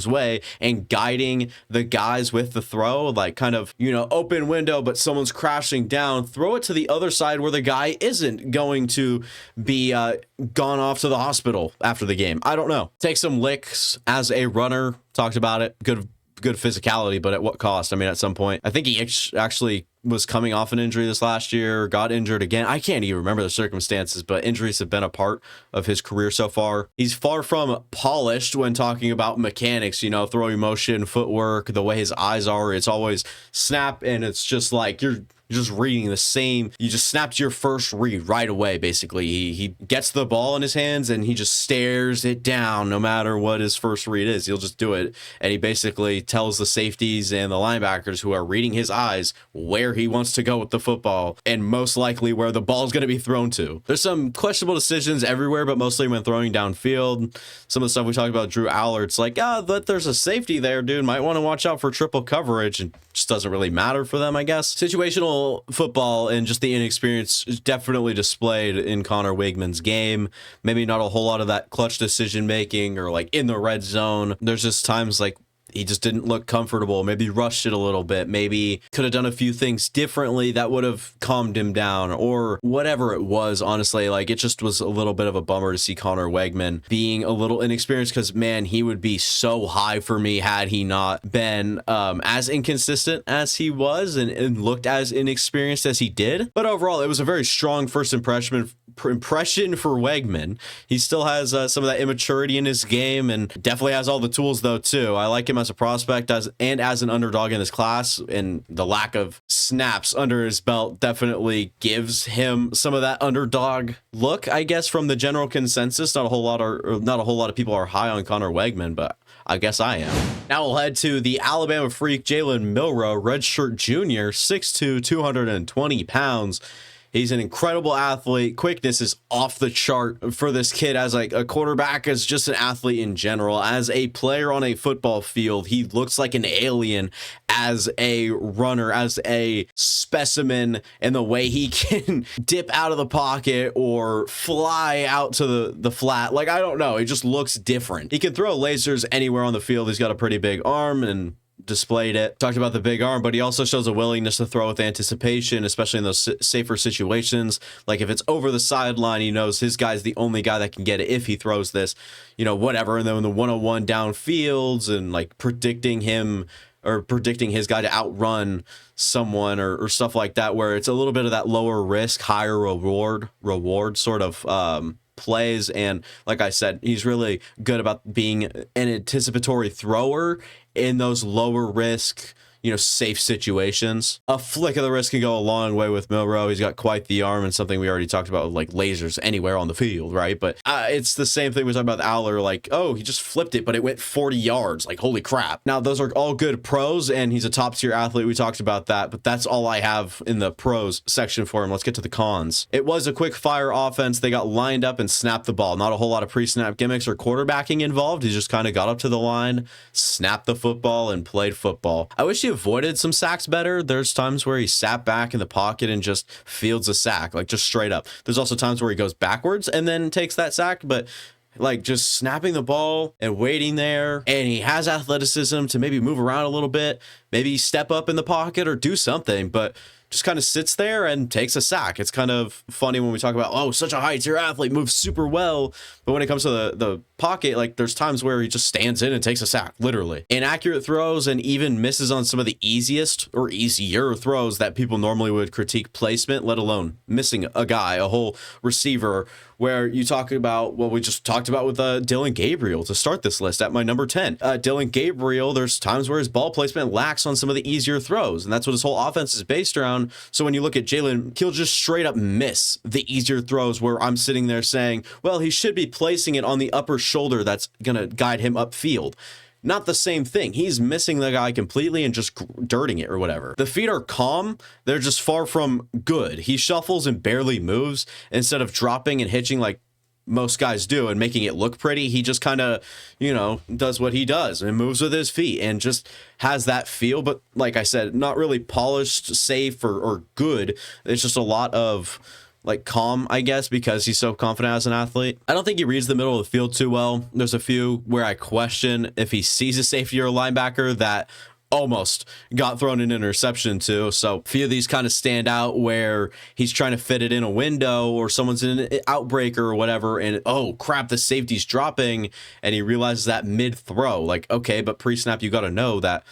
way and guiding the guys with the throw, like kind of, open window, but someone's crashing down. Throw it to the other side where the guy isn't going to be gone off to the hospital after the game. I don't know. Take some licks as a runner. Talked about it. Good physicality, but at what cost? I mean, at some point, I think he actually was coming off an injury this last year, got injured again. I can't even remember the circumstances, but injuries have been a part of his career so far. He's far from polished when talking about mechanics, throwing motion, footwork, the way his eyes are. It's always snap, and it's just like you're just reading the same. You just snapped your first read right away, basically. He gets the ball in his hands and he just stares it down no matter what his first read is. He'll just do it. And he basically tells the safeties and the linebackers who are reading his eyes where he wants to go with the football, and most likely where the ball is going to be thrown to. There's some questionable decisions everywhere, but mostly when throwing downfield. Some of the stuff we talked about Drew Allar, it's like, but there's a safety there, dude. Might want to watch out for triple coverage, and just doesn't really matter for them, I guess. Situational football and just the inexperience is definitely displayed in Connor Weigman's game. Maybe not a whole lot of that clutch decision making or like in the red zone. There's just times like he just didn't look comfortable, maybe rushed it a little bit, maybe could have done a few things differently that would have calmed him down, or whatever it was. Honestly, like, it just was a little bit of a bummer to see Connor Weigman being a little inexperienced, because man, he would be so high for me had he not been as inconsistent as he was and looked as inexperienced as he did. But overall, it was a very strong first impression for Weigman. He still has some of that immaturity in his game, and definitely has all the tools though too. I like him as a prospect as an underdog in this class, and the lack of snaps under his belt definitely gives him some of that underdog look, I guess, from the general consensus. Not a whole lot of people are high on Connor Weigman, but I guess I am. Now we'll head to the Alabama freak Jalen Milroe, redshirt junior, 6'2", 220 pounds. He's an incredible athlete. Quickness is off the chart for this kid as like a quarterback, as just an athlete in general. As a player on a football field, he looks like an alien as a runner, as a specimen, in the way he can dip out of the pocket or fly out to the flat. Like, I don't know. It just looks different. He can throw lasers anywhere on the field. He's got a pretty big arm and displayed it. Talked about the big arm, but he also shows a willingness to throw with anticipation, especially in those safer situations. Like if it's over the sideline, he knows his guy's the only guy that can get it if he throws this, you know, whatever. And then the one-on-one downfields and like predicting him or predicting his guy to outrun someone or stuff like that, where it's a little bit of that lower risk, higher reward sort of plays. And like I said, he's really good about being an anticipatory thrower in those lower risk, you know, safe situations. A flick of the wrist can go a long way with Milroe. He's got quite the arm, and something we already talked about with like lasers anywhere on the field, right? But it's the same thing we talked about with Allar. Like, oh, he just flipped it, but it went 40 yards. Like, holy crap. Now, those are all good pros, and he's a top tier athlete. We talked about that, but that's all I have in the pros section for him. Let's get to the cons. It was a quick fire offense. They got lined up and snapped the ball. Not a whole lot of pre-snap gimmicks or quarterbacking involved. He just kind of got up to the line, snapped the football, and played football. I wish he avoided some sacks better. There's times where he sat back in the pocket and just fields a sack, like just straight up. There's also times where he goes backwards and then takes that sack, but like just snapping the ball and waiting there, and he has athleticism to maybe move around a little bit, maybe step up in the pocket or do something, but just kind of sits there and takes a sack. It's kind of funny when we talk about, oh, such a high tier athlete, moves super well, but when it comes to the pocket, like there's times where he just stands in and takes a sack, literally. Inaccurate throws, and even misses on some of the easiest or easier throws that people normally would critique placement, let alone missing a guy, a whole receiver, where you talk about what we just talked about with Dillon Gabriel to start this list at my number 10. Dillon Gabriel, there's times where his ball placement lacks on some of the easier throws, and that's what his whole offense is based around. So when you look at Jalen, he'll just straight up miss the easier throws, where I'm sitting there saying, well, he should be placing it on the upper shoulder that's going to guide him upfield. Not the same thing. He's missing the guy completely and just dirting it or whatever. The feet are calm. They're just far from good. He shuffles and barely moves instead of dropping and hitching like most guys do and making it look pretty. He just kind of, you know, does what he does and moves with his feet and just has that feel. But like I said, not really polished, safe, or good. It's just a lot of like calm, I guess, because he's so confident as an athlete. I don't think he reads the middle of the field too well. There's a few where I question if he sees a safety or a linebacker that almost got thrown an interception to. So a few of these kind of stand out where he's trying to fit it in a window or someone's in an outbreaker or whatever, and oh crap, the safety's dropping, and he realizes that mid throw, like, okay, but pre-snap you got to know that,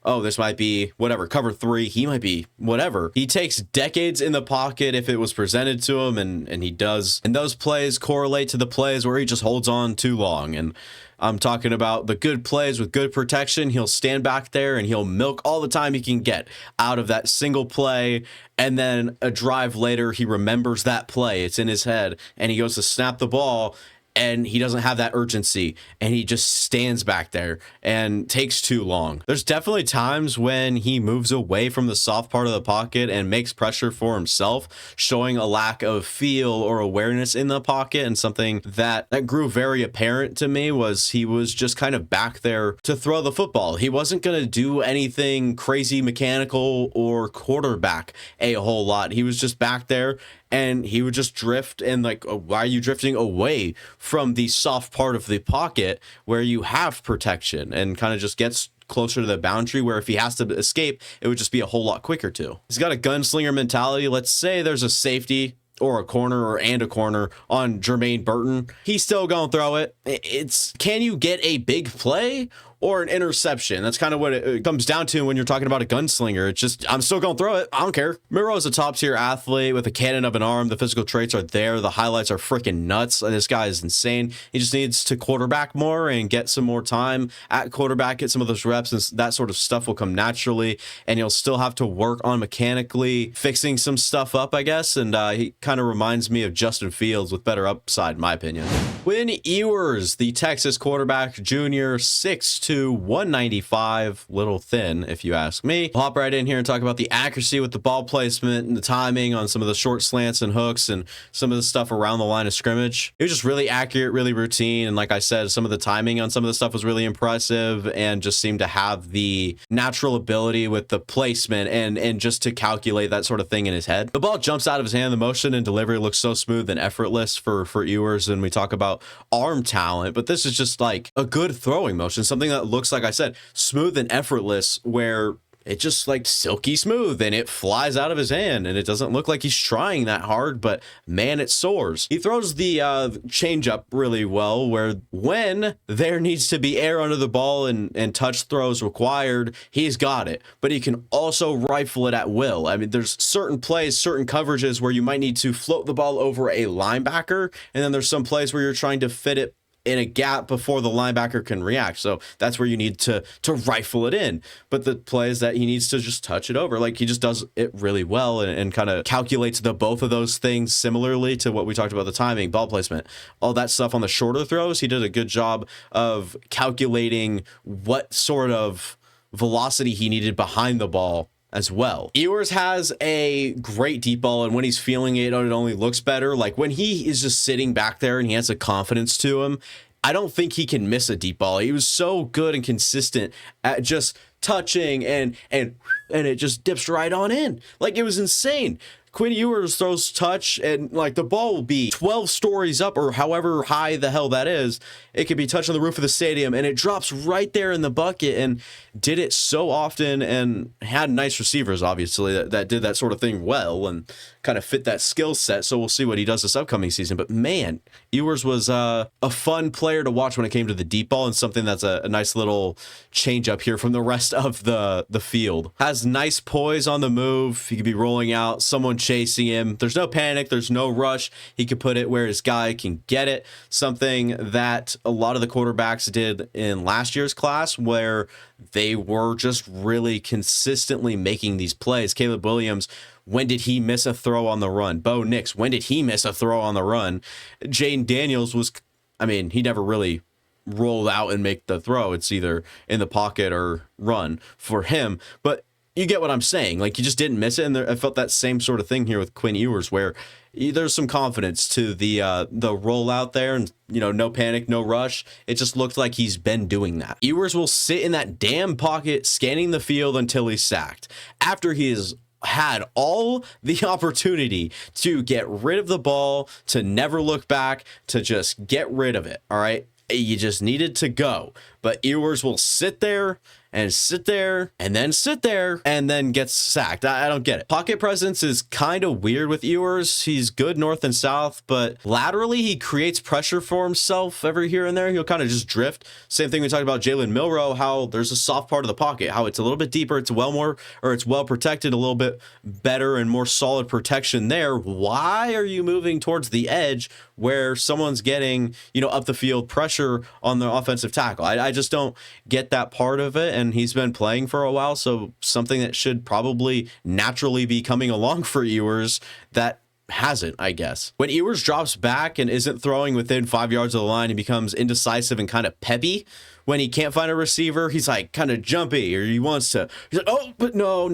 oh, this might be whatever, cover 3, he might be whatever. He takes decades in the pocket if it was presented to him, and he does. And those plays correlate to the plays where he just holds on too long. And I'm talking about the good plays with good protection. He'll stand back there and he'll milk all the time he can get out of that single play. And then a drive later, he remembers that play. It's in his head, and he goes to snap the ball, and he doesn't have that urgency, and he just stands back there and takes too long. There's definitely times when he moves away from the soft part of the pocket and makes pressure for himself, showing a lack of feel or awareness in the pocket. And something that grew very apparent to me was he was just kind of back there to throw the football. He wasn't going to do anything crazy mechanical or quarterback a whole lot. He was just back there, and he would just drift, and like, why are you drifting away from the soft part of the pocket where you have protection, and kind of just gets closer to the boundary where if he has to escape, it would just be a whole lot quicker too. He's got a gunslinger mentality. Let's say there's a safety or a corner and a corner on Jermaine Burton. He's still going to throw it. It's, can you get a big play or an interception? That's kind of what it comes down to when you're talking about a gunslinger. It's just, I'm still going to throw it. I don't care. Milroe is a top tier athlete with a cannon of an arm. The physical traits are there. The highlights are freaking nuts. This guy is insane. He just needs to quarterback more and get some more time at quarterback, get some of those reps, and that sort of stuff will come naturally. And he'll still have to work on mechanically fixing some stuff up, I guess. And he kind of reminds me of Justin Fields with better upside, in my opinion. Quinn Ewers, the Texas quarterback, junior, 6'2", 6'2", 195, little thin, if you ask me. We'll hop right in here and talk about the accuracy with the ball placement and the timing on some of the short slants and hooks and some of the stuff around the line of scrimmage. It was just really accurate, really routine. And like I said, some of the timing on some of the stuff was really impressive and just seemed to have the natural ability with the placement and just to calculate that sort of thing in his head. The ball jumps out of his hand. The motion and delivery looks so smooth and effortless for Ewers. And we talk about arm talent, but this is just like a good throwing motion, something that looks, like I said, smooth and effortless, where it just like silky smooth and it flies out of his hand and it doesn't look like he's trying that hard, but man, it soars. He throws the changeup really well, where when there needs to be air under the ball and touch throws required, he's got it, but he can also rifle it at will. I mean, there's certain plays, certain coverages where you might need to float the ball over a linebacker, and then there's some plays where you're trying to fit it in a gap before the linebacker can react. So that's where you need to rifle it in. But the plays that he needs to just touch it over, like he just does it really well and kind of calculates the both of those things similarly to what we talked about, the timing, ball placement, all that stuff on the shorter throws. He did a good job of calculating what sort of velocity he needed behind the ball as well. Ewers has a great deep ball, and when he's feeling it only looks better. Like when he is just sitting back there and he has a confidence to him, I don't think he can miss a deep ball. He was so good and consistent at just touching and it just dips right on in. Like it was insane. Quinn Ewers throws touch and like the ball will be 12 stories up or however high the hell that is. It could be touching the roof of the stadium and it drops right there in the bucket, and did it so often and had nice receivers, obviously, that did that sort of thing well and kind of fit that skill set. So we'll see what he does this upcoming season. But man, Ewers was a fun player to watch when it came to the deep ball, and something that's a nice little change up here from the rest of the field. Has nice poise on the move. He could be rolling out, someone chasing him. There's no panic. There's no rush. He could put it where his guy can get it. Something that a lot of the quarterbacks did in last year's class, where they were just really consistently making these plays. Caleb Williams, when did he miss a throw on the run? Bo Nix, when did he miss a throw on the run? Jane Daniels was, I mean, he never really rolled out and make the throw. It's either in the pocket or run for him. But you get what I'm saying. Like, you just didn't miss it. And I felt that same sort of thing here with Quinn Ewers, where there's some confidence to the rollout there, and no panic, no rush. It just looked like he's been doing that. Ewers will sit in that damn pocket scanning the field until he's sacked. After he has had all the opportunity to get rid of the ball, to never look back, to just get rid of it. All right. You just needed to go. But Ewers will sit there and sit there and then sit there and then gets sacked. I don't get it. Pocket presence is kind of weird with Ewers. He's good north and south, but laterally he creates pressure for himself every here and there. He'll kind of just drift. Same thing we talked about Jalen Milroe, how there's a soft part of the pocket, how it's a little bit deeper, it's well protected, a little bit better and more solid protection there. Why are you moving towards the edge where someone's getting, up the field pressure on the offensive tackle? I just don't get that part of it. And he's been playing for a while, so something that should probably naturally be coming along for Ewers that hasn't, I guess. When Ewers drops back and isn't throwing within 5 yards of the line, he becomes indecisive and kind of peppy. When he can't find a receiver, he's like kind of jumpy, or he wants to. He's like, oh, but no.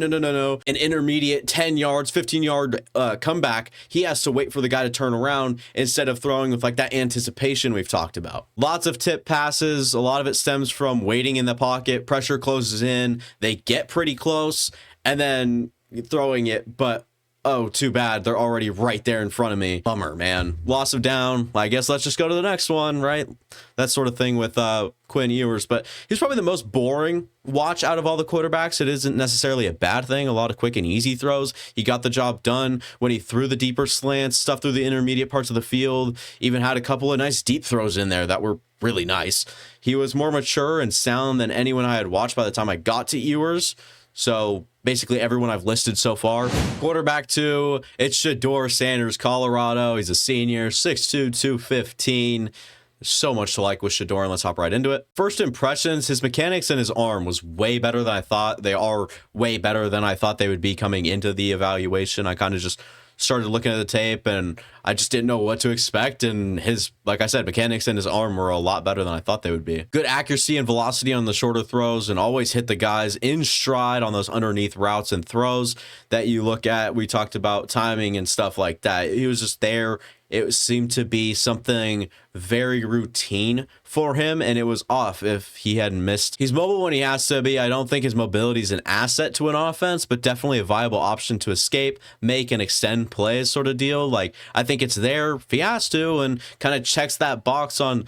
An intermediate 10 yards, 15-yard comeback, he has to wait for the guy to turn around instead of throwing with like that anticipation we've talked about. Lots of tip passes. A lot of it stems from waiting in the pocket. Pressure closes in. They get pretty close, and then throwing it, but oh, too bad. They're already right there in front of me. Bummer, man. Loss of down. I guess let's just go to the next one, right? That sort of thing with Quinn Ewers. But he's probably the most boring watch out of all the quarterbacks. It isn't necessarily a bad thing. A lot of quick and easy throws. He got the job done when he threw the deeper slants, stuff through the intermediate parts of the field, even had a couple of nice deep throws in there that were really nice. He was more mature and sound than anyone I had watched by the time I got to Ewers. So basically everyone I've listed so far. Quarterback 2, it's Shedeur Sanders, Colorado. He's a senior, 6'2", 215. There's so much to like with Shedeur, and let's hop right into it. First impressions, his mechanics and his arm was way better than I thought. They are way better than I thought they would be coming into the evaluation. I kind of just started looking at the tape, and I just didn't know what to expect. And his, like I said, mechanics and his arm were a lot better than I thought they would be. Good accuracy and velocity on the shorter throws, and always hit the guys in stride on those underneath routes and throws that you look at. We talked about timing and stuff like that. He was just there. It seemed to be something very routine for him, and it was off if he hadn't missed. He's mobile when he has to be. I don't think his mobility is an asset to an offense, but definitely a viable option to escape, make, and extend plays sort of deal. Like, I think it's there if he has to, and kind of checks that box on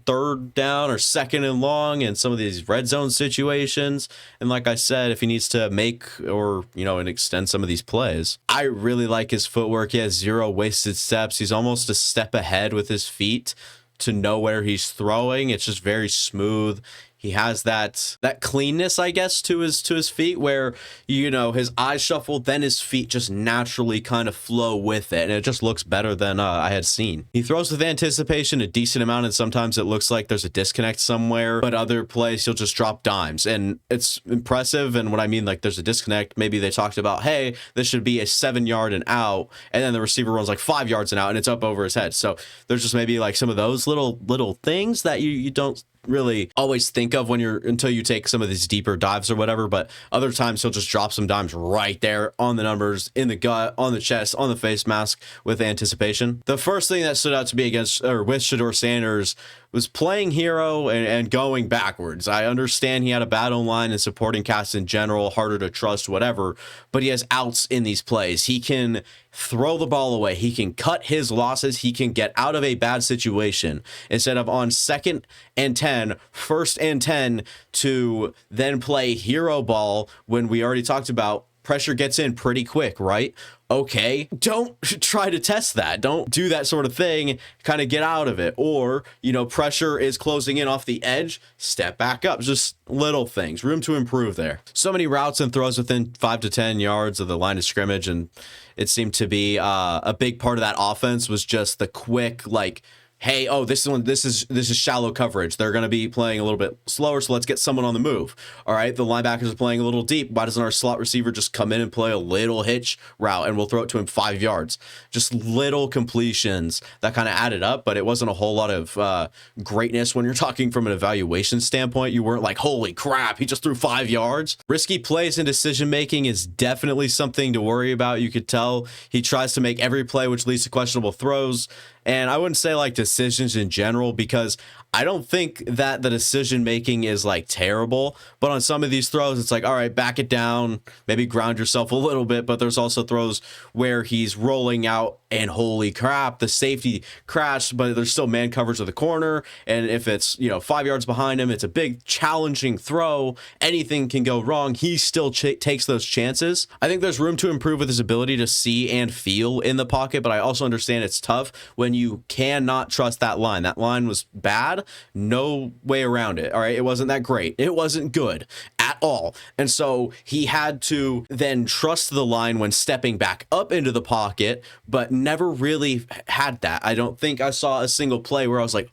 third down or second and long and some of these red zone situations. And like I said, if he needs to make or, and extend some of these plays. I really like his footwork. He has 0 wasted steps. He's almost a step ahead with his feet to know where he's throwing. It's just very smooth. He has that cleanness, I guess, to his feet, where his eyes shuffle, then his feet just naturally kind of flow with it, and it just looks better than I had seen. He throws with anticipation a decent amount, and sometimes it looks like there's a disconnect somewhere, but other plays he'll just drop dimes, and it's impressive. And what I mean, like, there's a disconnect. Maybe they talked about, hey, this should be a 7-yard and out, and then the receiver runs like 5 yards and out, and it's up over his head. So there's just maybe like some of those little things that you don't really always think of until you take some of these deeper dives or whatever. But other times he'll just drop some dimes right there on the numbers, in the gut, on the chest, on the face mask with anticipation. The first thing that stood out to me with Shedeur Sanders was playing hero and going backwards. I understand he had a bad O-line and supporting cast in general, harder to trust, whatever, but he has outs in these plays. He can throw the ball away. He can cut his losses. He can get out of a bad situation instead of on 2nd and 10, 1st and 10 to then play hero ball when we already talked about pressure gets in pretty quick, right? Okay, don't try to test that. Don't do that sort of thing. Kind of get out of it. Or, pressure is closing in off the edge, step back up. Just little things, room to improve there. So many routes and throws within 5 to 10 yards of the line of scrimmage, and it seemed to be a big part of that offense was just the quick, like, hey, this is shallow coverage. They're going to be playing a little bit slower, so let's get someone on the move. All right, the linebackers are playing a little deep. Why doesn't our slot receiver just come in and play a little hitch route, and we'll throw it to him 5 yards? Just little completions that kind of added up, but it wasn't a whole lot of greatness when you're talking from an evaluation standpoint. You weren't like, holy crap, he just threw 5 yards. Risky plays and decision-making is definitely something to worry about. You could tell he tries to make every play, which leads to questionable throws. And I wouldn't say like decisions in general, because I don't think that the decision making is like terrible, but on some of these throws, it's like, all right, back it down, maybe ground yourself a little bit. But there's also throws where he's rolling out and holy crap, the safety crashed, but there's still man coverage of the corner. And if it's, 5 yards behind him, it's a big challenging throw. Anything can go wrong. He still takes those chances. I think there's room to improve with his ability to see and feel in the pocket, but I also understand it's tough when you cannot trust that line. That line was bad. No way around it. All right. It wasn't that great. It wasn't good at all. And so he had to then trust the line when stepping back up into the pocket, but never really had that. I don't think I saw a single play where I was like,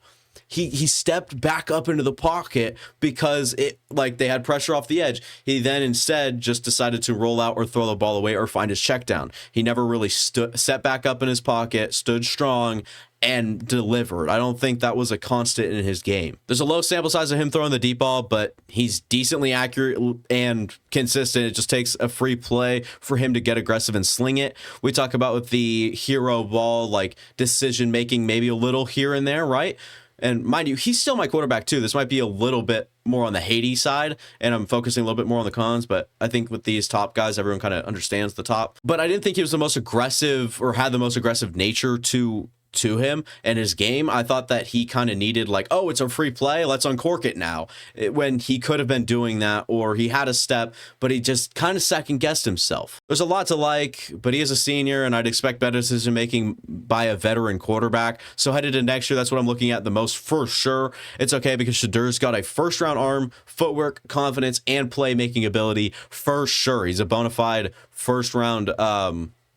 he stepped back up into the pocket because they had pressure off the edge. He then instead just decided to roll out or throw the ball away or find his check down. He never really set back up in his pocket, stood strong, and delivered. I don't think that was a constant in his game. There's a low sample size of him throwing the deep ball, but he's decently accurate and consistent. It just takes a free play for him to get aggressive and sling it. We talk about with the hero ball, like decision making, maybe a little here and there, right? And mind you, he's still my quarterback too. This might be a little bit more on the Haiti side, and I'm focusing a little bit more on the cons, but I think with these top guys, everyone kind of understands the top. But I didn't think he was the most aggressive or had the most aggressive nature to him and his game. I thought that he kind of needed like, oh, it's a free play, let's uncork it now, when he could have been doing that, or he had a step, but he just kind of second guessed himself. There's a lot to like, but he is a senior, and I'd expect better decision making by a veteran quarterback. So headed to next year, that's what I'm looking at the most for sure. It's okay because Shedeur's got a first round arm, footwork, confidence, and playmaking ability for sure. He's a bona fide first round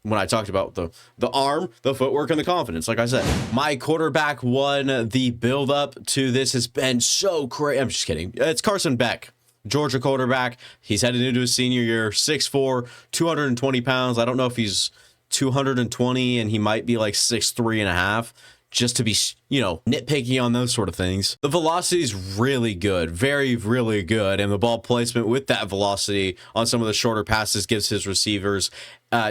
when I talked about the arm, the footwork, and the confidence. Like I said, my quarterback one, the build up to this has been so great. I'm just kidding. It's Carson Beck, Georgia quarterback. He's headed into his senior year, 6'4", 220 pounds. I don't know if he's 220 and he might be like 6'3.5", just to be, nitpicky on those sort of things. The velocity is really good, very, really good. And the ball placement with that velocity on some of the shorter passes gives his receivers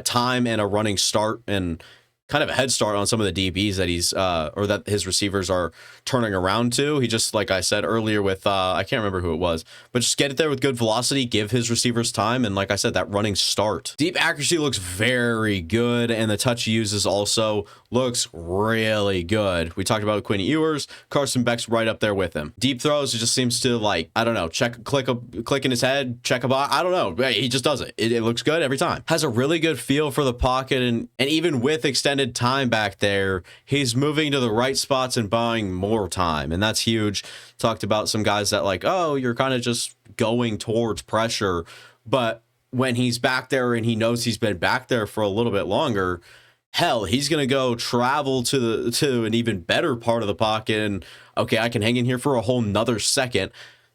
time and a running start and kind of a head start on some of the DBs that he's or that his receivers are turning around to. He just, like I said earlier with I can't remember who it was, but just get it there with good velocity, give his receivers time, and like I said, that running start. Deep accuracy looks very good, and the touch he uses also looks really good. We talked about Quinn Ewers. Carson Beck's right up there with him. Deep throws, it just seems to, like, I don't know, click in his head, check a box. I don't know. He just does it. It looks good every time. Has a really good feel for the pocket, and even with extended time back there, he's moving to the right spots and buying more time, and that's huge. Talked about some guys that, like, oh, you're kind of just going towards pressure, but when he's back there and he knows he's been back there for a little bit longer, hell, he's gonna go travel to an even better part of the pocket, and okay, I can hang in here for a whole nother second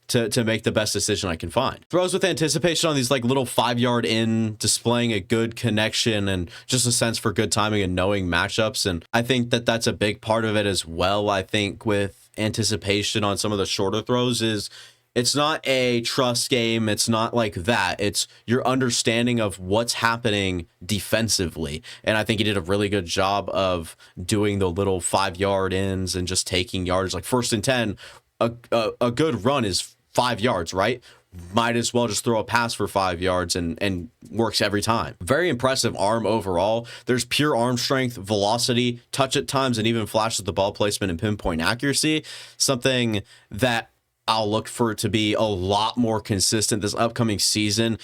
to make the best decision I can find. Throws with anticipation on these, like, little 5-yard in, displaying a good connection and just a sense for good timing and knowing matchups. And I think that that's a big part of it as well. I think with anticipation on some of the shorter throws is it's not a trust game. It's not like that. It's your understanding of what's happening defensively. And I think he did a really good job of doing the little 5-yard ins and just taking yards. Like 1st and 10, a good run is 5 yards, right? Might as well just throw a pass for 5 yards and works every time. Very impressive arm overall. There's pure arm strength, velocity, touch at times, and even flashes the ball placement and pinpoint accuracy. Something that I'll look for it to be a lot more consistent this upcoming season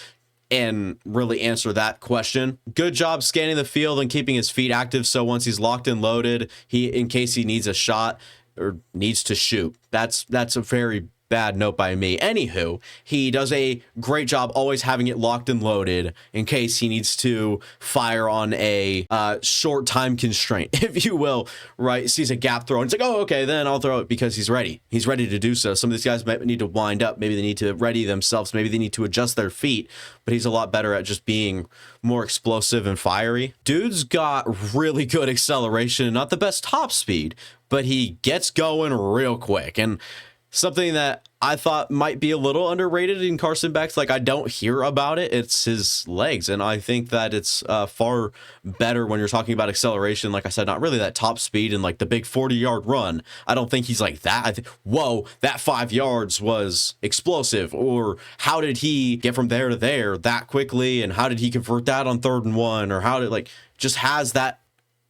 and really answer that question. Good job scanning the field and keeping his feet active, so once he's locked and loaded, in case he needs a shot or needs to shoot. That's a very bad note by me. Anywho, he does a great job always having it locked and loaded in case he needs to fire on a short time constraint, if you will, right? Sees a gap throw and it's like, oh, okay, then I'll throw it because he's ready. He's ready to do so. Some of these guys might need to wind up. Maybe they need to ready themselves. Maybe they need to adjust their feet, but he's a lot better at just being more explosive and fiery. Dude's got really good acceleration, not the best top speed, but he gets going real quick. And something that I thought might be a little underrated in Carson Beck's, like, I don't hear about it, it's his legs. And I think that it's far better when you're talking about acceleration. Like I said, not really that top speed and like the big 40-yard run. I don't think he's like that. I think, whoa, that 5 yards was explosive. Or how did he get from there to there that quickly? And how did he convert that on 3rd and 1? Or how did, like, just has that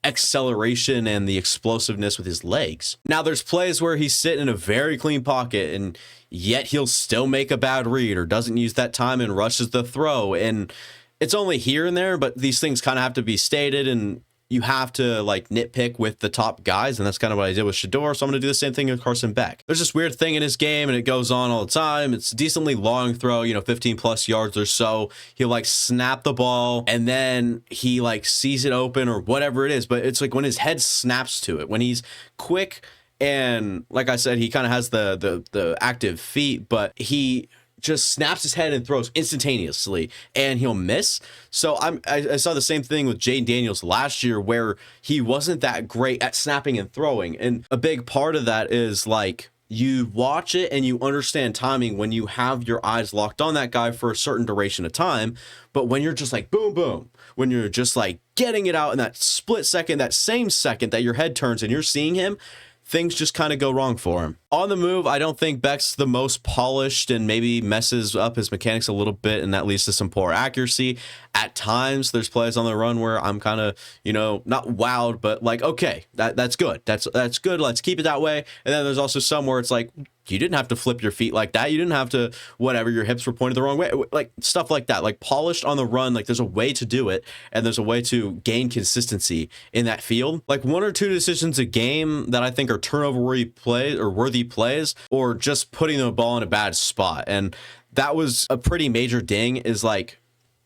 acceleration and the explosiveness with his legs. Now there's plays where he's sitting in a very clean pocket and yet he'll still make a bad read or doesn't use that time and rushes the throw, and it's only here and there, but these things kind of have to be stated and you have to, like, nitpick with the top guys, and that's kind of what I did with Shedeur, so I'm going to do the same thing with Carson Beck. There's this weird thing in his game, and it goes on all the time. It's a decently long throw, 15 plus yards or so. He'll, like, snap the ball, and then he, like, sees it open or whatever it is, but it's like when his head snaps to it, when he's quick, and like I said, he kind of has the active feet, but he just snaps his head and throws instantaneously, and he'll miss. So I saw the same thing with Jaden Daniels last year, where he wasn't that great at snapping and throwing. And a big part of that is, like, you watch it and you understand timing when you have your eyes locked on that guy for a certain duration of time. But when you're just like, boom, boom, when you're just like getting it out in that split second, that same second that your head turns and you're seeing him, things just kind of go wrong for him. On the move, I don't think Beck's the most polished and maybe messes up his mechanics a little bit, and that leads to some poor accuracy. At times, there's plays on the run where I'm kind of, not wowed, but like, okay, that's good. That's good. Let's keep it that way. And then there's also some where it's like, you didn't have to flip your feet like that. You didn't have to, whatever, your hips were pointed the wrong way. Like, stuff like that. Like, polished on the run. Like, there's a way to do it, and there's a way to gain consistency in that field. Like, 1 or 2 decisions a game that I think are turnover-worthy plays or worthy plays, or just putting the ball in a bad spot. And that was a pretty major ding, is like,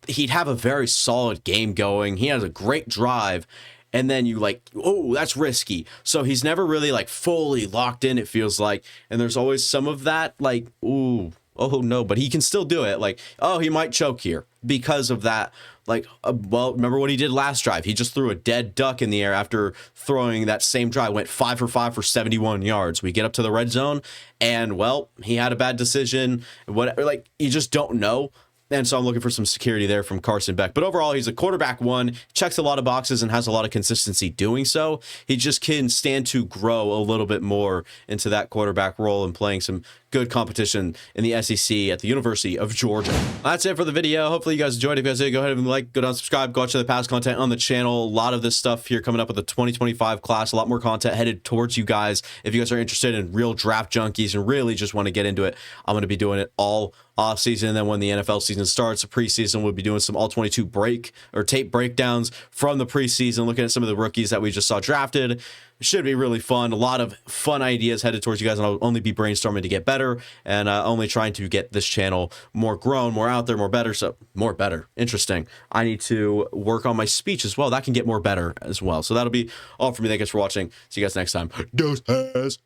he'd have a very solid game going. He has a great drive, and then you like, oh, that's risky. So he's never really like fully locked in, it feels like. And there's always some of that, like, ooh, oh no, but he can still do it. Like, oh, he might choke here. because of that. Like, well, remember what he did last drive? He just threw a dead duck in the air after throwing that same drive, went 5 for 5 for 71 yards. We get up to the red zone, and, well, he had a bad decision. Whatever, like, you just don't know. And so I'm looking for some security there from Carson Beck. But overall, he's a quarterback one, checks a lot of boxes and has a lot of consistency doing so. He just can stand to grow a little bit more into that quarterback role and playing some good competition in the SEC at the University of Georgia. That's it for the video. Hopefully you guys enjoyed. If you guys did, go ahead and like, go down, subscribe, go watch the past content on the channel. A lot of this stuff here coming up with the 2025 class, a lot more content headed towards you guys. If you guys are interested in real draft junkies and really just want to get into it, I'm going to be doing it all off season. And then when the NFL season starts, preseason, we'll be doing some all 22 tape breakdowns from the preseason, looking at some of the rookies that we just saw drafted. It should be really fun. A lot of fun ideas headed towards you guys, and I'll only be brainstorming to get better and only trying to get this channel more grown, more out there, more better. So more better. Interesting. I need to work on my speech as well. That can get more better as well. So that'll be all for me. Thank you guys for watching. See you guys next time. Deuces.